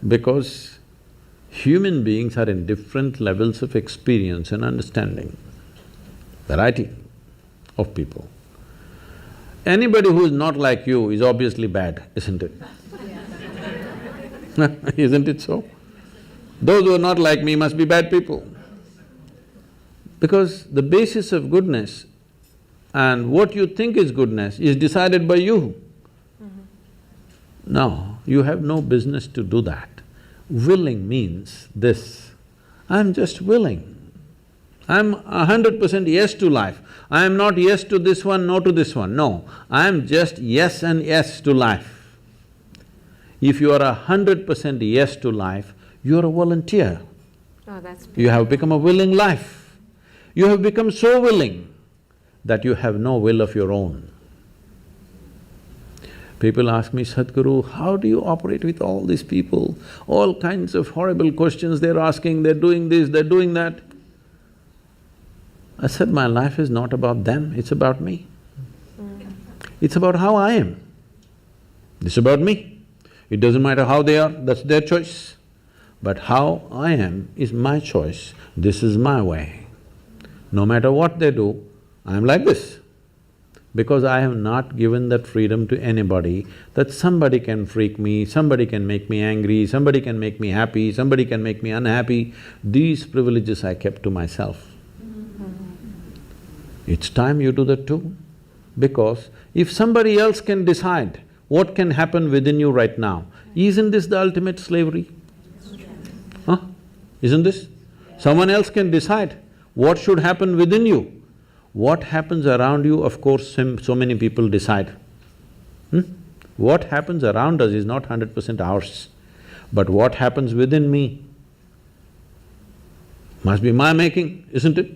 Because human beings are in different levels of experience and understanding, variety of people. Anybody who is not like you is obviously bad, isn't it? Isn't it so? Those who are not like me must be bad people. Because the basis of goodness and what you think is goodness is decided by you. No, you have no business to do that. Willing means this, I'm just willing. I'm 100% yes to life. I am not yes to this one, no to this one, no. I am just yes and yes to life. If you are 100% yes to life, you are a volunteer. Oh, that's beautiful. You have become a willing life. You have become so willing that you have no will of your own. People ask me, Sadhguru, how do you operate with all these people? All kinds of horrible questions they're asking, they're doing this, they're doing that. I said, my life is not about them, it's about me. It's about how I am. It's about me. It doesn't matter how they are, that's their choice. But how I am is my choice, this is my way. No matter what they do, I'm like this. Because I have not given that freedom to anybody that somebody can freak me, somebody can make me angry, somebody can make me happy, somebody can make me unhappy. These privileges I kept to myself. It's time you do that too. Because if somebody else can decide what can happen within you right now, isn't this the ultimate slavery? Huh? Isn't this? Someone else can decide what should happen within you. What happens around you, of course, so many people decide. What happens around us is not 100% ours. But what happens within me must be my making, isn't it?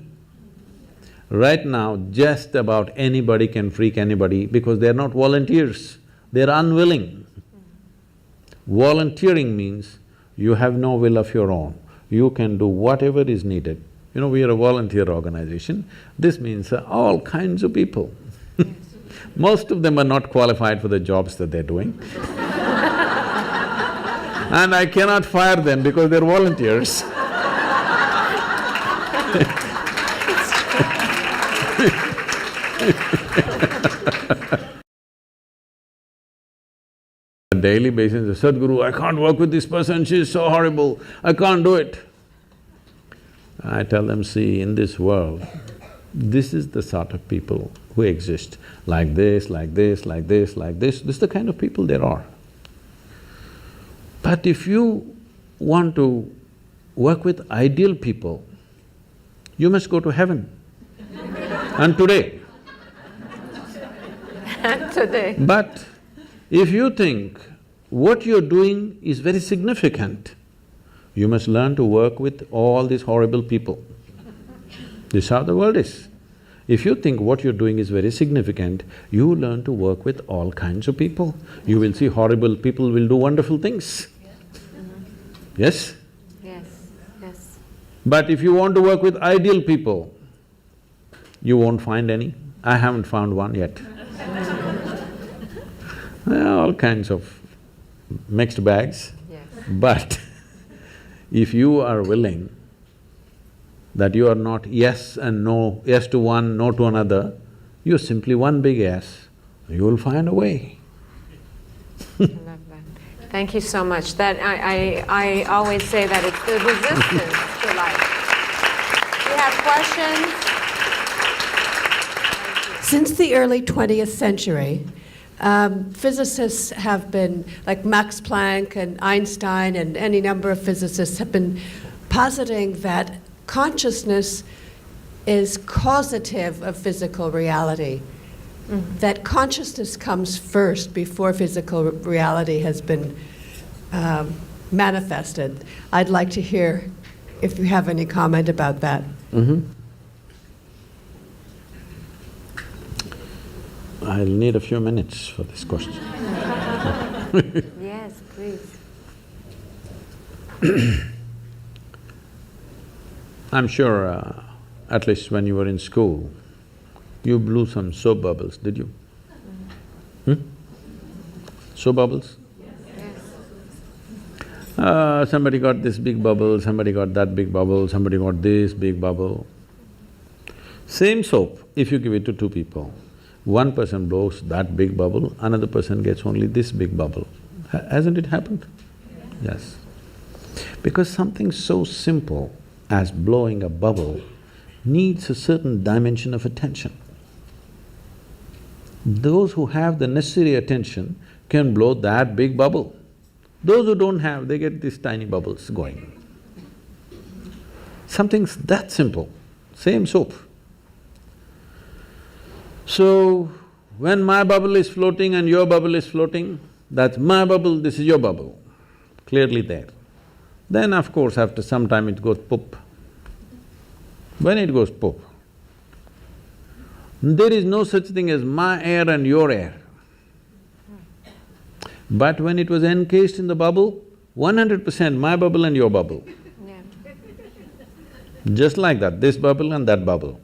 Right now, just about anybody can freak anybody because they're not volunteers, they're unwilling. Volunteering means you have no will of your own, you can do whatever is needed. You know, we are a volunteer organization, this means all kinds of people. Most of them are not qualified for the jobs that they're doing. And I cannot fire them because they're volunteers. On a daily basis, Sadhguru, I can't work with this person, she's so horrible, I can't do it. I tell them, see, in this world, this is the sort of people who exist, like this, like this, like this, like this is the kind of people there are. But if you want to work with ideal people, you must go to heaven. And today. Today. But if you think what you're doing is very significant, you must learn to work with all these horrible people. This is how the world is. If you think what you're doing is very significant, you learn to work with all kinds of people. You will see horrible people will do wonderful things. Yes? Yes, yes. But if you want to work with ideal people, you won't find any. I haven't found one yet. There are all kinds of mixed bags. Yes. But if you are willing that you are not yes and no, yes to one, no to another, you're simply one big yes, you will find a way. I love that. Thank you so much. That I always say that it's the resistance to life. We have questions? Since the early 20th century, physicists have been, like Max Planck and Einstein and any number of physicists have been positing that consciousness is causative of physical reality. Mm-hmm. That consciousness comes first before physical reality has been manifested. I'd like to hear if you have any comment about that. Mm-hmm. I'll need a few minutes for this question. Yes, please. I'm sure, at least when you were in school, you blew some soap bubbles, did you? Soap bubbles? Yes. Somebody got this big bubble, somebody got that big bubble, somebody got this big bubble. Same soap, if you give it to two people, one person blows that big bubble, another person gets only this big bubble. Hasn't it happened? Yes. Because something so simple as blowing a bubble needs a certain dimension of attention. Those who have the necessary attention can blow that big bubble. Those who don't have, they get these tiny bubbles going. Something's that simple, same soap. So, when my bubble is floating and your bubble is floating, that's my bubble, this is your bubble, clearly there. Then of course after some time it goes poop. When it goes poop, there is no such thing as my air and your air. But when it was encased in the bubble, 100% my bubble and your bubble. Yeah. Just like that, this bubble and that bubble.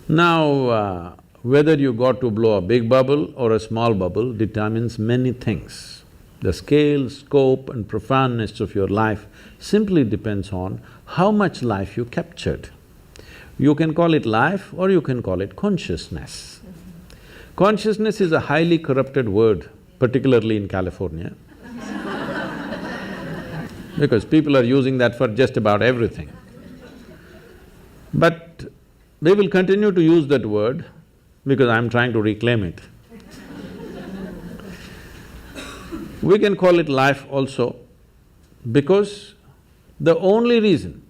Now, whether you got to blow a big bubble or a small bubble determines many things. The scale, scope and profoundness of your life simply depends on how much life you captured. You can call it life or you can call it consciousness. Consciousness is a highly corrupted word, particularly in California, because people are using that for just about everything. But they will continue to use that word because I'm trying to reclaim it. We can call it life also because the only reason…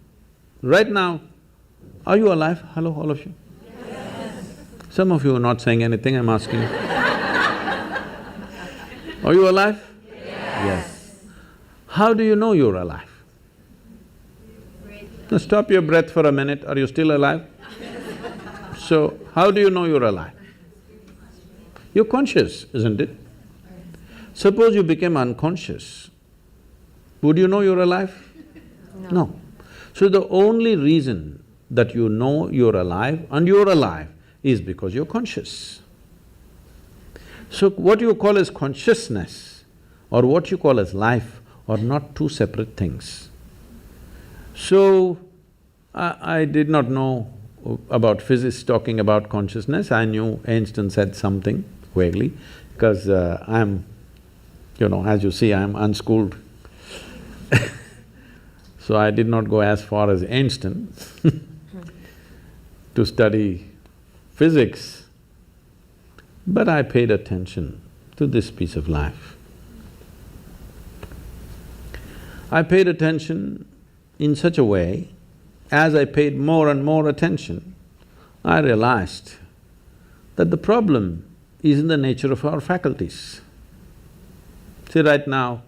Right now, are you alive? Hello, all of you? Yes. Some of you are not saying anything, I'm asking you. Are you alive? Yes. How do you know you're alive? Now stop your breath for a minute, are you still alive? So, how do you know you're alive? You're conscious, isn't it? Suppose you became unconscious, would you know you're alive? No. So the only reason that you know you're alive and you're alive is because you're conscious. So what you call as consciousness or what you call as life are not two separate things. So, I did not know about physicists talking about consciousness, I knew Einstein said something vaguely, because I'm, as you see, I'm unschooled. So I did not go as far as Einstein to study physics, but I paid attention to this piece of life. I paid attention in such a way, as I paid more and more attention, I realized that the problem is in the nature of our faculties. See, right now,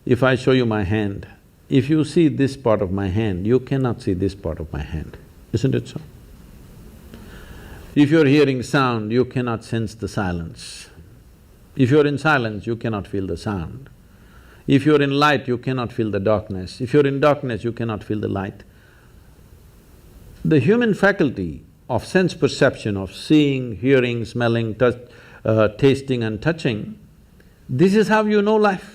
if I show you my hand, if you see this part of my hand, you cannot see this part of my hand, isn't it so? If you're hearing sound, you cannot sense the silence. If you're in silence, you cannot feel the sound. If you're in light, you cannot feel the darkness. If you're in darkness, you cannot feel the light. The human faculty of sense perception, of seeing, hearing, smelling, tasting and touching, this is how you know life.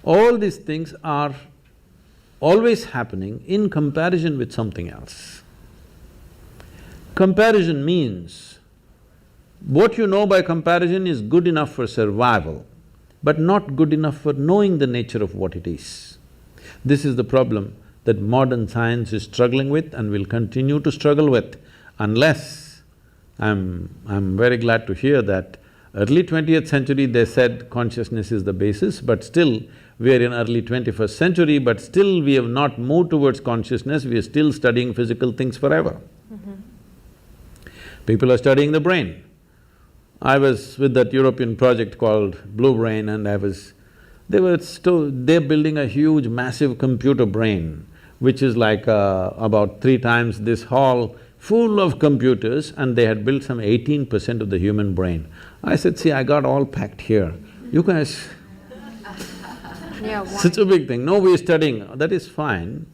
All these things are always happening in comparison with something else. Comparison means, what you know by comparison is good enough for survival, but not good enough for knowing the nature of what it is. This is the problem that modern science is struggling with and will continue to struggle with, unless… I'm very glad to hear that early 20th century they said consciousness is the basis, but still we are in early 21st century, but still we have not moved towards consciousness, we are still studying physical things forever. People are studying the brain. I was with that European project called Blue Brain, and they're building a huge massive computer brain, which is like about 3 times this hall, full of computers, and they had built some 18% of the human brain. I said, see, I got all packed here, you guys… Yeah, Such a big thing. No, we're studying, that is fine.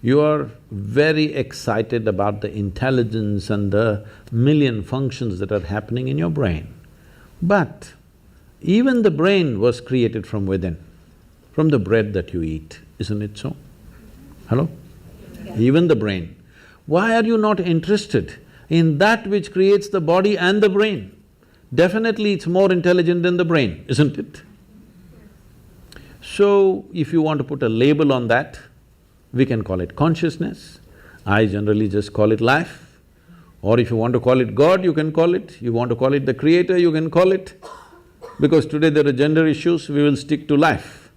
You are very excited about the intelligence and the million functions that are happening in your brain. But even the brain was created from within, from the bread that you eat, isn't it so? Hello? Yeah. Even the brain. Why are you not interested in that which creates the body and the brain? Definitely it's more intelligent than the brain, isn't it? So, if you want to put a label on that, we can call it consciousness. I generally just call it life. Or if you want to call it God, you can call it. You want to call it the creator, you can call it. Because today there are gender issues, we will stick to life.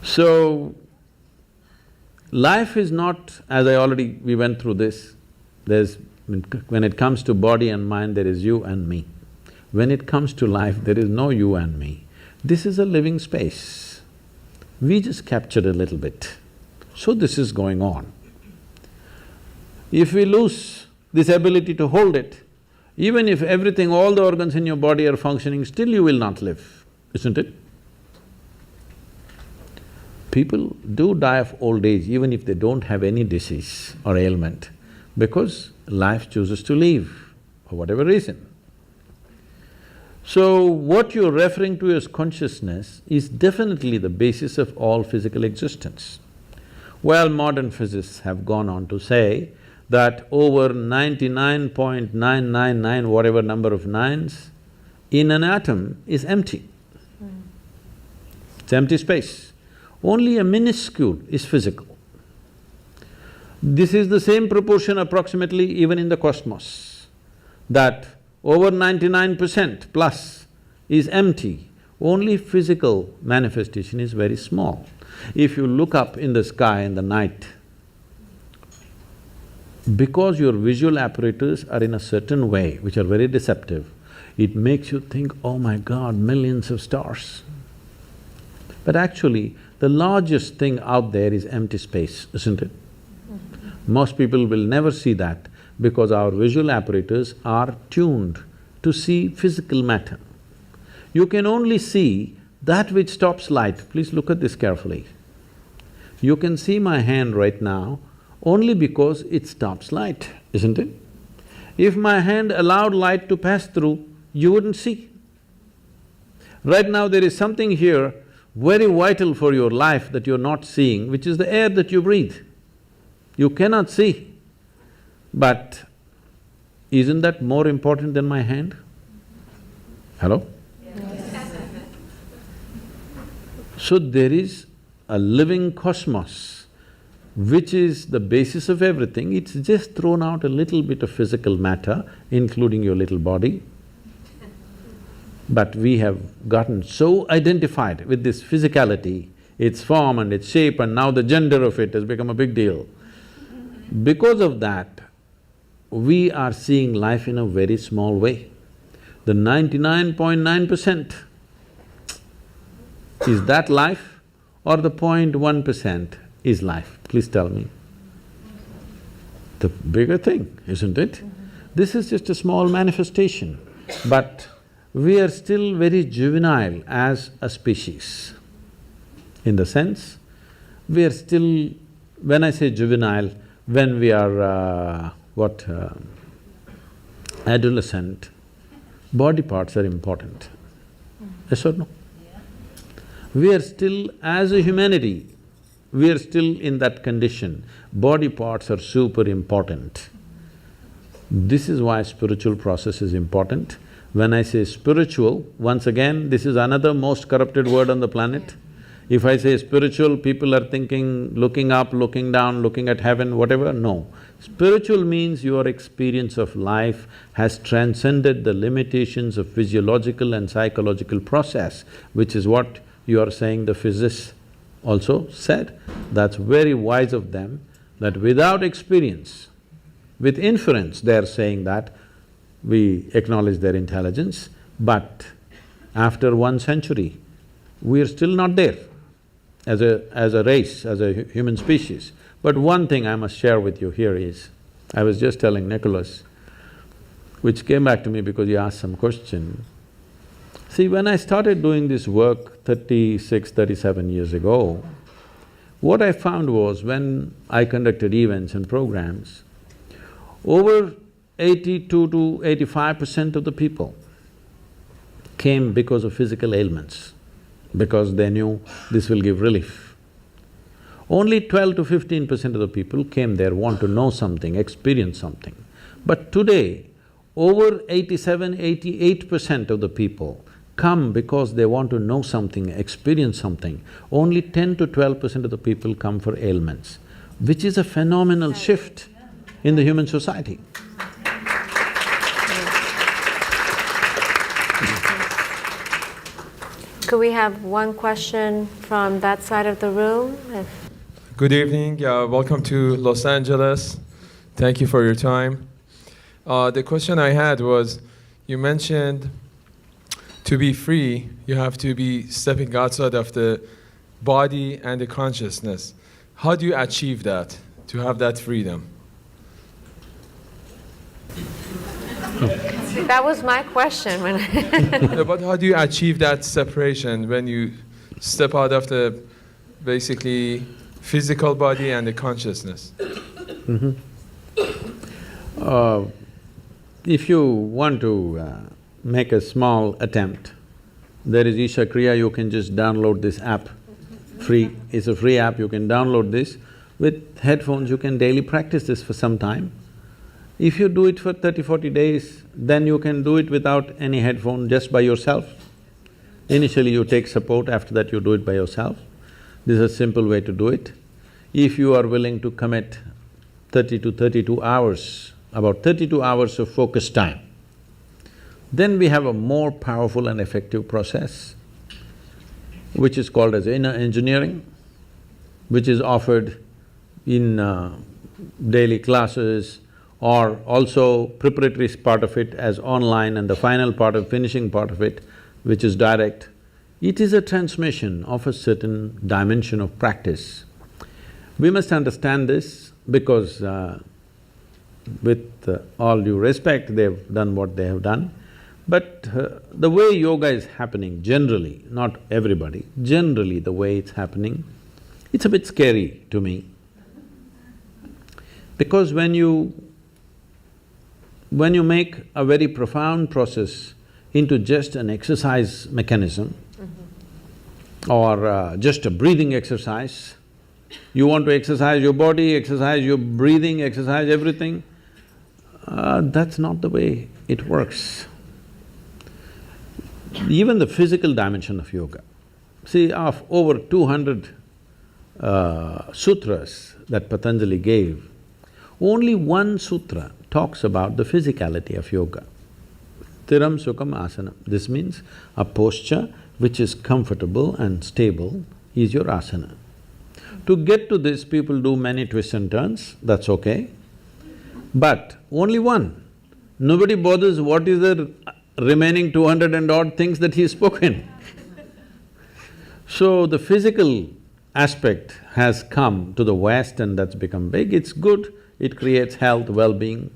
So, life is not… as we went through this, when it comes to body and mind, there is you and me. When it comes to life, there is no you and me. This is a living space. We just captured a little bit. So this is going on. If we lose this ability to hold it, even if everything, all the organs in your body are functioning, still you will not live, isn't it? People do die of old age even if they don't have any disease or ailment, because life chooses to leave for whatever reason. So, what you're referring to as consciousness is definitely the basis of all physical existence. Well, modern physicists have gone on to say that over 99.999 whatever number of nines in an atom is empty. It's empty space. Only a minuscule is physical. This is the same proportion approximately even in the cosmos, that over 99% plus is empty, only physical manifestation is very small. If you look up in the sky in the night, because your visual apparatus are in a certain way, which are very deceptive, it makes you think, oh my God, millions of stars. But actually, the largest thing out there is empty space, isn't it? Most people will never see that because our visual apparatus are tuned to see physical matter. You can only see that which stops light. Please look at this carefully. You can see my hand right now only because it stops light, isn't it? If my hand allowed light to pass through, you wouldn't see. Right now there is something here very vital for your life that you're not seeing, which is the air that you breathe. You cannot see, but isn't that more important than my hand? Hello? Yes. So there is a living cosmos which is the basis of everything. It's just thrown out a little bit of physical matter, including your little body. But we have gotten so identified with this physicality, its form and its shape, and now the gender of it has become a big deal. Because of that, we are seeing life in a very small way. The 99.9%, is that life or the 0.1% is life? Please tell me. The bigger thing, isn't it? This is just a small manifestation, but we are still very juvenile as a species. In the sense, we are still… when I say juvenile, when we are adolescent, body parts are important. Yes or no? We are still, as a humanity, we are still in that condition. Body parts are super important. This is why spiritual process is important. When I say spiritual, once again, this is another most corrupted word on the planet. If I say spiritual, people are thinking looking up, looking down, looking at heaven, whatever. No. Spiritual means your experience of life has transcended the limitations of physiological and psychological process, which is what you are saying the physicists also said. That's very wise of them, that without experience, with inference, they are saying that we acknowledge their intelligence, but after 1 century, we are still not there as a race, as a human species. But one thing I must share with you here is, I was just telling Nicholas, which came back to me because he asked some question. See, when I started doing this work 36, 37 years ago, what I found was when I conducted events and programs, over 82 to 85% of the people came because of physical ailments, because they knew this will give relief. Only 12 to 15% of the people came there, want to know something, experience something. But today, over 87, 88% of the people come because they want to know something, experience something. Only 10 to 12% of the people come for ailments, which is a phenomenal shift in the human society. Could we have one question from that side of the room? Good evening, welcome to Los Angeles. Thank you for your time. The question I had was, you mentioned to be free, you have to be stepping outside of the body and the consciousness. How do you achieve that, to have that freedom? That was my question when No, but how do you achieve that separation when you step out of the basically physical body and the consciousness? If you want to make a small attempt, there is Isha Kriya, you can just download this app, free, it's a free app, you can download this. With headphones, you can daily practice this for some time. If you do it for 30-40 days, then you can do it without any headphone, just by yourself. Initially you take support, after that you do it by yourself. This is a simple way to do it. If you are willing to commit 30 to 32 hours, about 32 hours of focus time, then we have a more powerful and effective process, which is called as inner engineering, which is offered in daily classes, or also preparatory part of it as online, and the final part of finishing part of it, which is direct. It is a transmission of a certain dimension of practice. We must understand this because with all due respect, they've done what they have done. But the way yoga is happening generally, not everybody, generally the way it's happening, it's a bit scary to me. Because when you make a very profound process into just an exercise mechanism, or just a breathing exercise. You want to exercise your body, exercise your breathing, exercise everything. That's not the way it works. Even the physical dimension of yoga. See, of over 200 sutras that Patanjali gave, only one sutra talks about the physicality of yoga. Thiram Sukham Asana. This means a posture which is comfortable and stable is your asana. To get to this, people do many twists and turns, that's okay. But only one. Nobody bothers what is the remaining 200 and odd things that he's spoken. So the physical aspect has come to the West and that's become big. It's good, it creates health, well-being.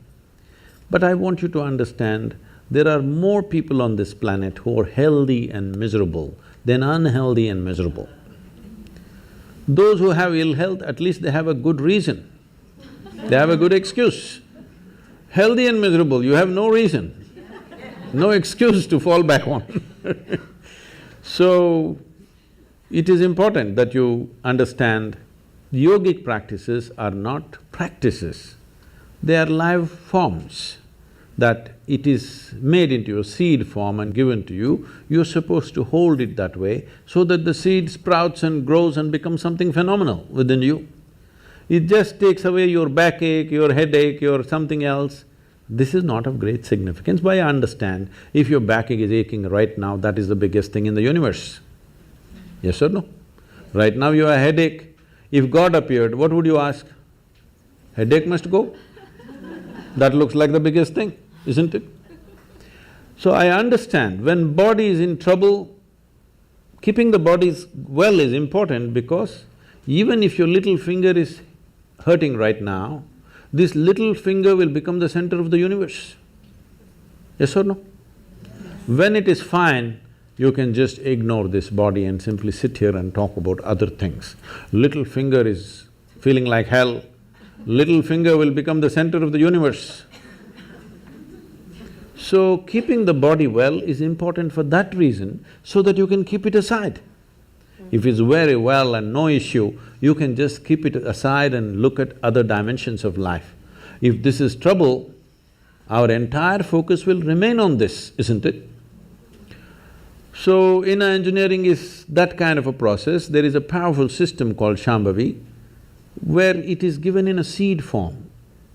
But I want you to understand, there are more people on this planet who are healthy and miserable than unhealthy and miserable. Those who have ill health, at least they have a good reason, they have a good excuse. Healthy and miserable, you have no reason, no excuse to fall back on. So, it is important that you understand yogic practices are not practices, they are live forms, that it is made into a seed form and given to you, you're supposed to hold it that way so that the seed sprouts and grows and becomes something phenomenal within you. It just takes away your backache, your headache, your something else. This is not of great significance, but I understand if your backache is aching right now, that is the biggest thing in the universe. Yes or no? Right now you have a headache. If God appeared, what would you ask? Headache must go? That looks like the biggest thing, isn't it? So I understand, when body is in trouble, keeping the body well is important because even if your little finger is hurting right now, this little finger will become the center of the universe. Yes or no? When it is fine, you can just ignore this body and simply sit here and talk about other things. Little finger is feeling like hell, little finger will become the center of the universe. So, keeping the body well is important for that reason, so that you can keep it aside. If it's very well and no issue, you can just keep it aside and look at other dimensions of life. If this is trouble, our entire focus will remain on this, isn't it? So, inner engineering is that kind of a process. There is a powerful system called Shambhavi, where it is given in a seed form.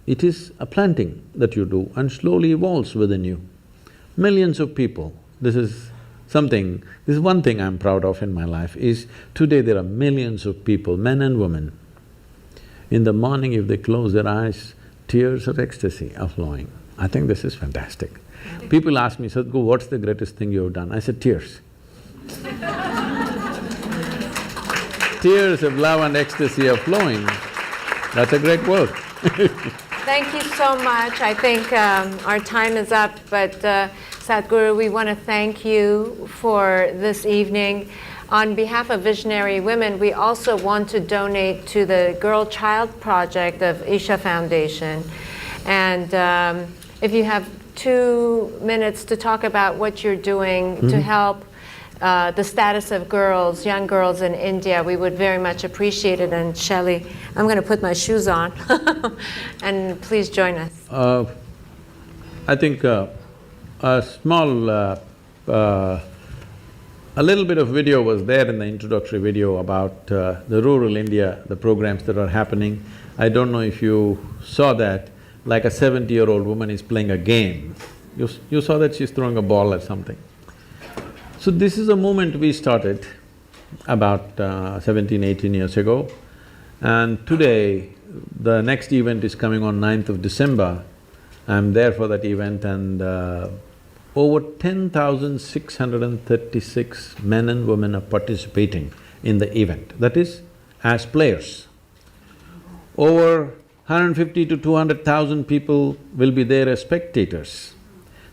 It is a planting that you do and slowly evolves within you. Millions of people, this is one thing I'm proud of in my life is today there are millions of people, men and women. In the morning if they close their eyes, tears of ecstasy are flowing. I think this is fantastic. People ask me, Sadhguru, what's the greatest thing you've done? I said, tears. Tears of love and ecstasy are flowing. That's a great work. Thank you so much. I think our time is up, but Sadhguru, we want to thank you for this evening. On behalf of Visionary Women, we also want to donate to the Girl Child Project of Isha Foundation. And if you have 2 minutes to talk about what you're doing to help the status of girls, young girls in India, we would very much appreciate it. And Shelley, I'm going to put my shoes on and please join us. I think a little bit of video was there in the introductory video about the rural India, the programs that are happening. I don't know if you saw that, like a 70-year-old woman is playing a game. You saw that she's throwing a ball or something. So this is a movement we started about 17, 18 years ago, and today the next event is coming on 9th of December. I'm there for that event and over 10,636 men and women are participating in the event, that is, as players. Over 150 to 200,000 people will be there as spectators.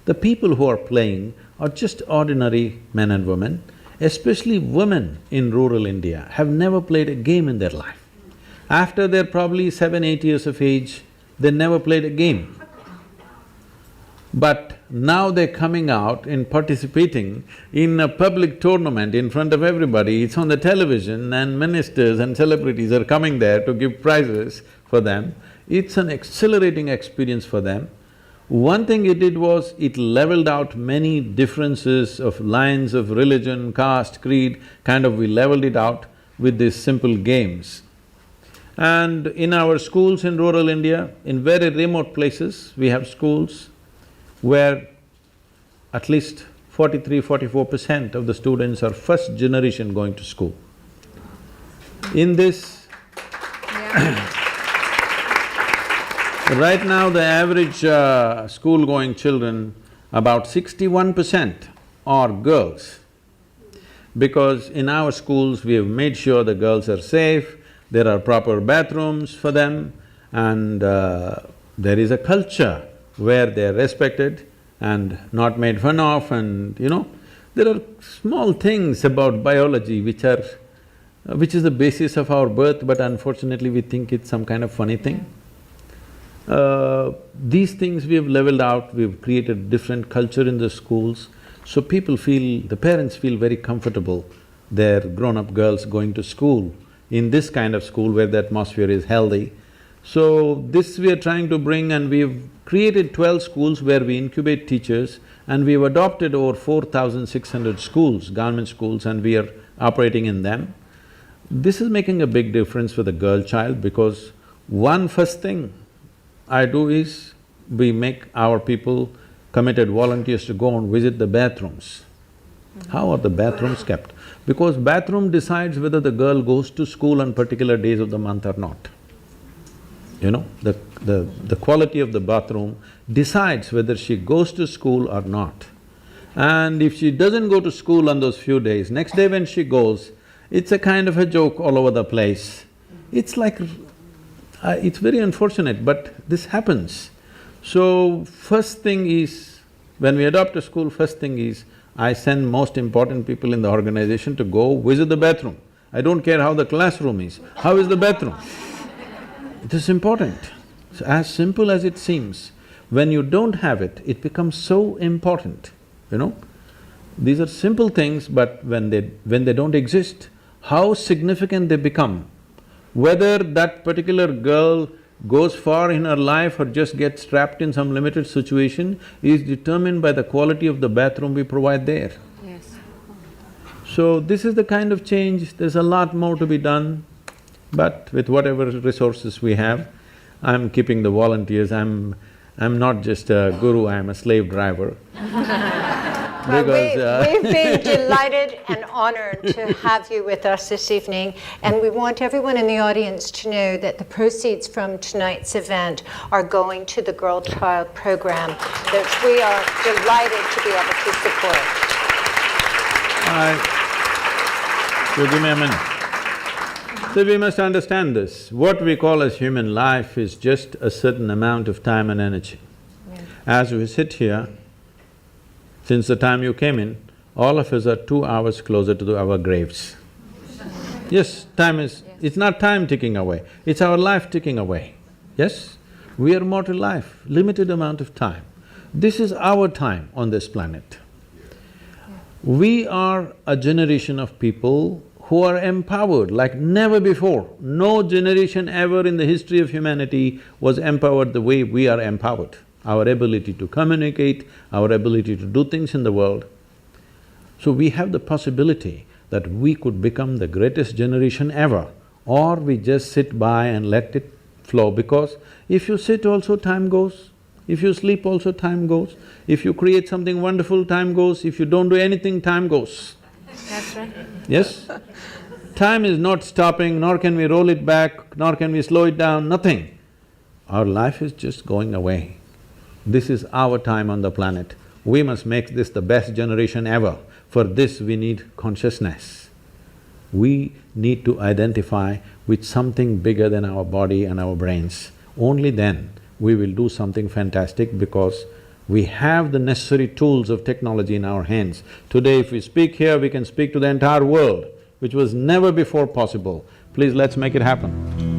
The people who are playing are just ordinary men and women, especially women in rural India have never played a game in their life. After they're probably 7, 8 years of age, they never played a game. But now they're coming out and participating in a public tournament in front of everybody. It's on the television and ministers and celebrities are coming there to give prizes for them. It's an exhilarating experience for them. One thing it did was, it leveled out many differences of lines of religion, caste, creed, we leveled it out with these simple games. And in our schools in rural India, in very remote places, we have schools where at least 43–44% of the students are first generation going to school. In this, right now the average school-going children, about 61% are girls. Because in our schools, we have made sure the girls are safe, there are proper bathrooms for them, and there is a culture where they are respected and not made fun of, and there are small things about biology which is the basis of our birth, but unfortunately we think it's some kind of funny thing. These things we have leveled out, we've created different culture in the schools, so the parents feel very comfortable, their grown-up girls going to school, in this kind of school where the atmosphere is healthy. So this we are trying to bring, and we've created 12 schools where we incubate teachers, and we've adopted over 4,600 schools, government schools, and we are operating in them. This is making a big difference for the girl child, because first thing I do is, we make our people committed volunteers to go and visit the bathrooms. How are the bathrooms kept? Because bathroom decides whether the girl goes to school on particular days of the month or not. The quality of the bathroom decides whether she goes to school or not. And if she doesn't go to school on those few days, next day when she goes, it's a kind of a joke all over the place. It's like… it's very unfortunate, but this happens. So, first thing is, when we adopt a school, first thing is, I send most important people in the organization to go visit the bathroom. I don't care how the classroom is, how is the bathroom? It is important. So as simple as it seems, when you don't have it, it becomes so important, These are simple things, but when they don't exist, how significant they become. Whether that particular girl goes far in her life or just gets trapped in some limited situation is determined by the quality of the bathroom we provide there. Yes. So this is the kind of change, there's a lot more to be done, but with whatever resources we have, I'm keeping the volunteers, I'm not just a guru, I'm a slave driver. We've been delighted and honored to have you with us this evening, and we want everyone in the audience to know that the proceeds from tonight's event are going to the Girl Child Program that we are delighted to be able to support. So give me a minute. So we must understand this, what we call as human life is just a certain amount of time and energy. As we sit here, since the time you came in, all of us are 2 hours closer to our graves. Yes, time is… it's not time ticking away, it's our life ticking away, yes? We are mortal life, limited amount of time. This is our time on this planet. We are a generation of people who are empowered like never before. No generation ever in the history of humanity was empowered the way we are empowered. Our ability to communicate, our ability to do things in the world. So we have the possibility that we could become the greatest generation ever, or we just sit by and let it flow, because if you sit also time goes, if you sleep also time goes, if you create something wonderful time goes, if you don't do anything time goes. That's right. Yes? Time is not stopping, nor can we roll it back, nor can we slow it down, nothing. Our life is just going away. This is our time on the planet. We must make this the best generation ever. For this we need consciousness. We need to identify with something bigger than our body and our brains. Only then we will do something fantastic, because we have the necessary tools of technology in our hands. Today if we speak here, we can speak to the entire world, which was never before possible. Please let's make it happen.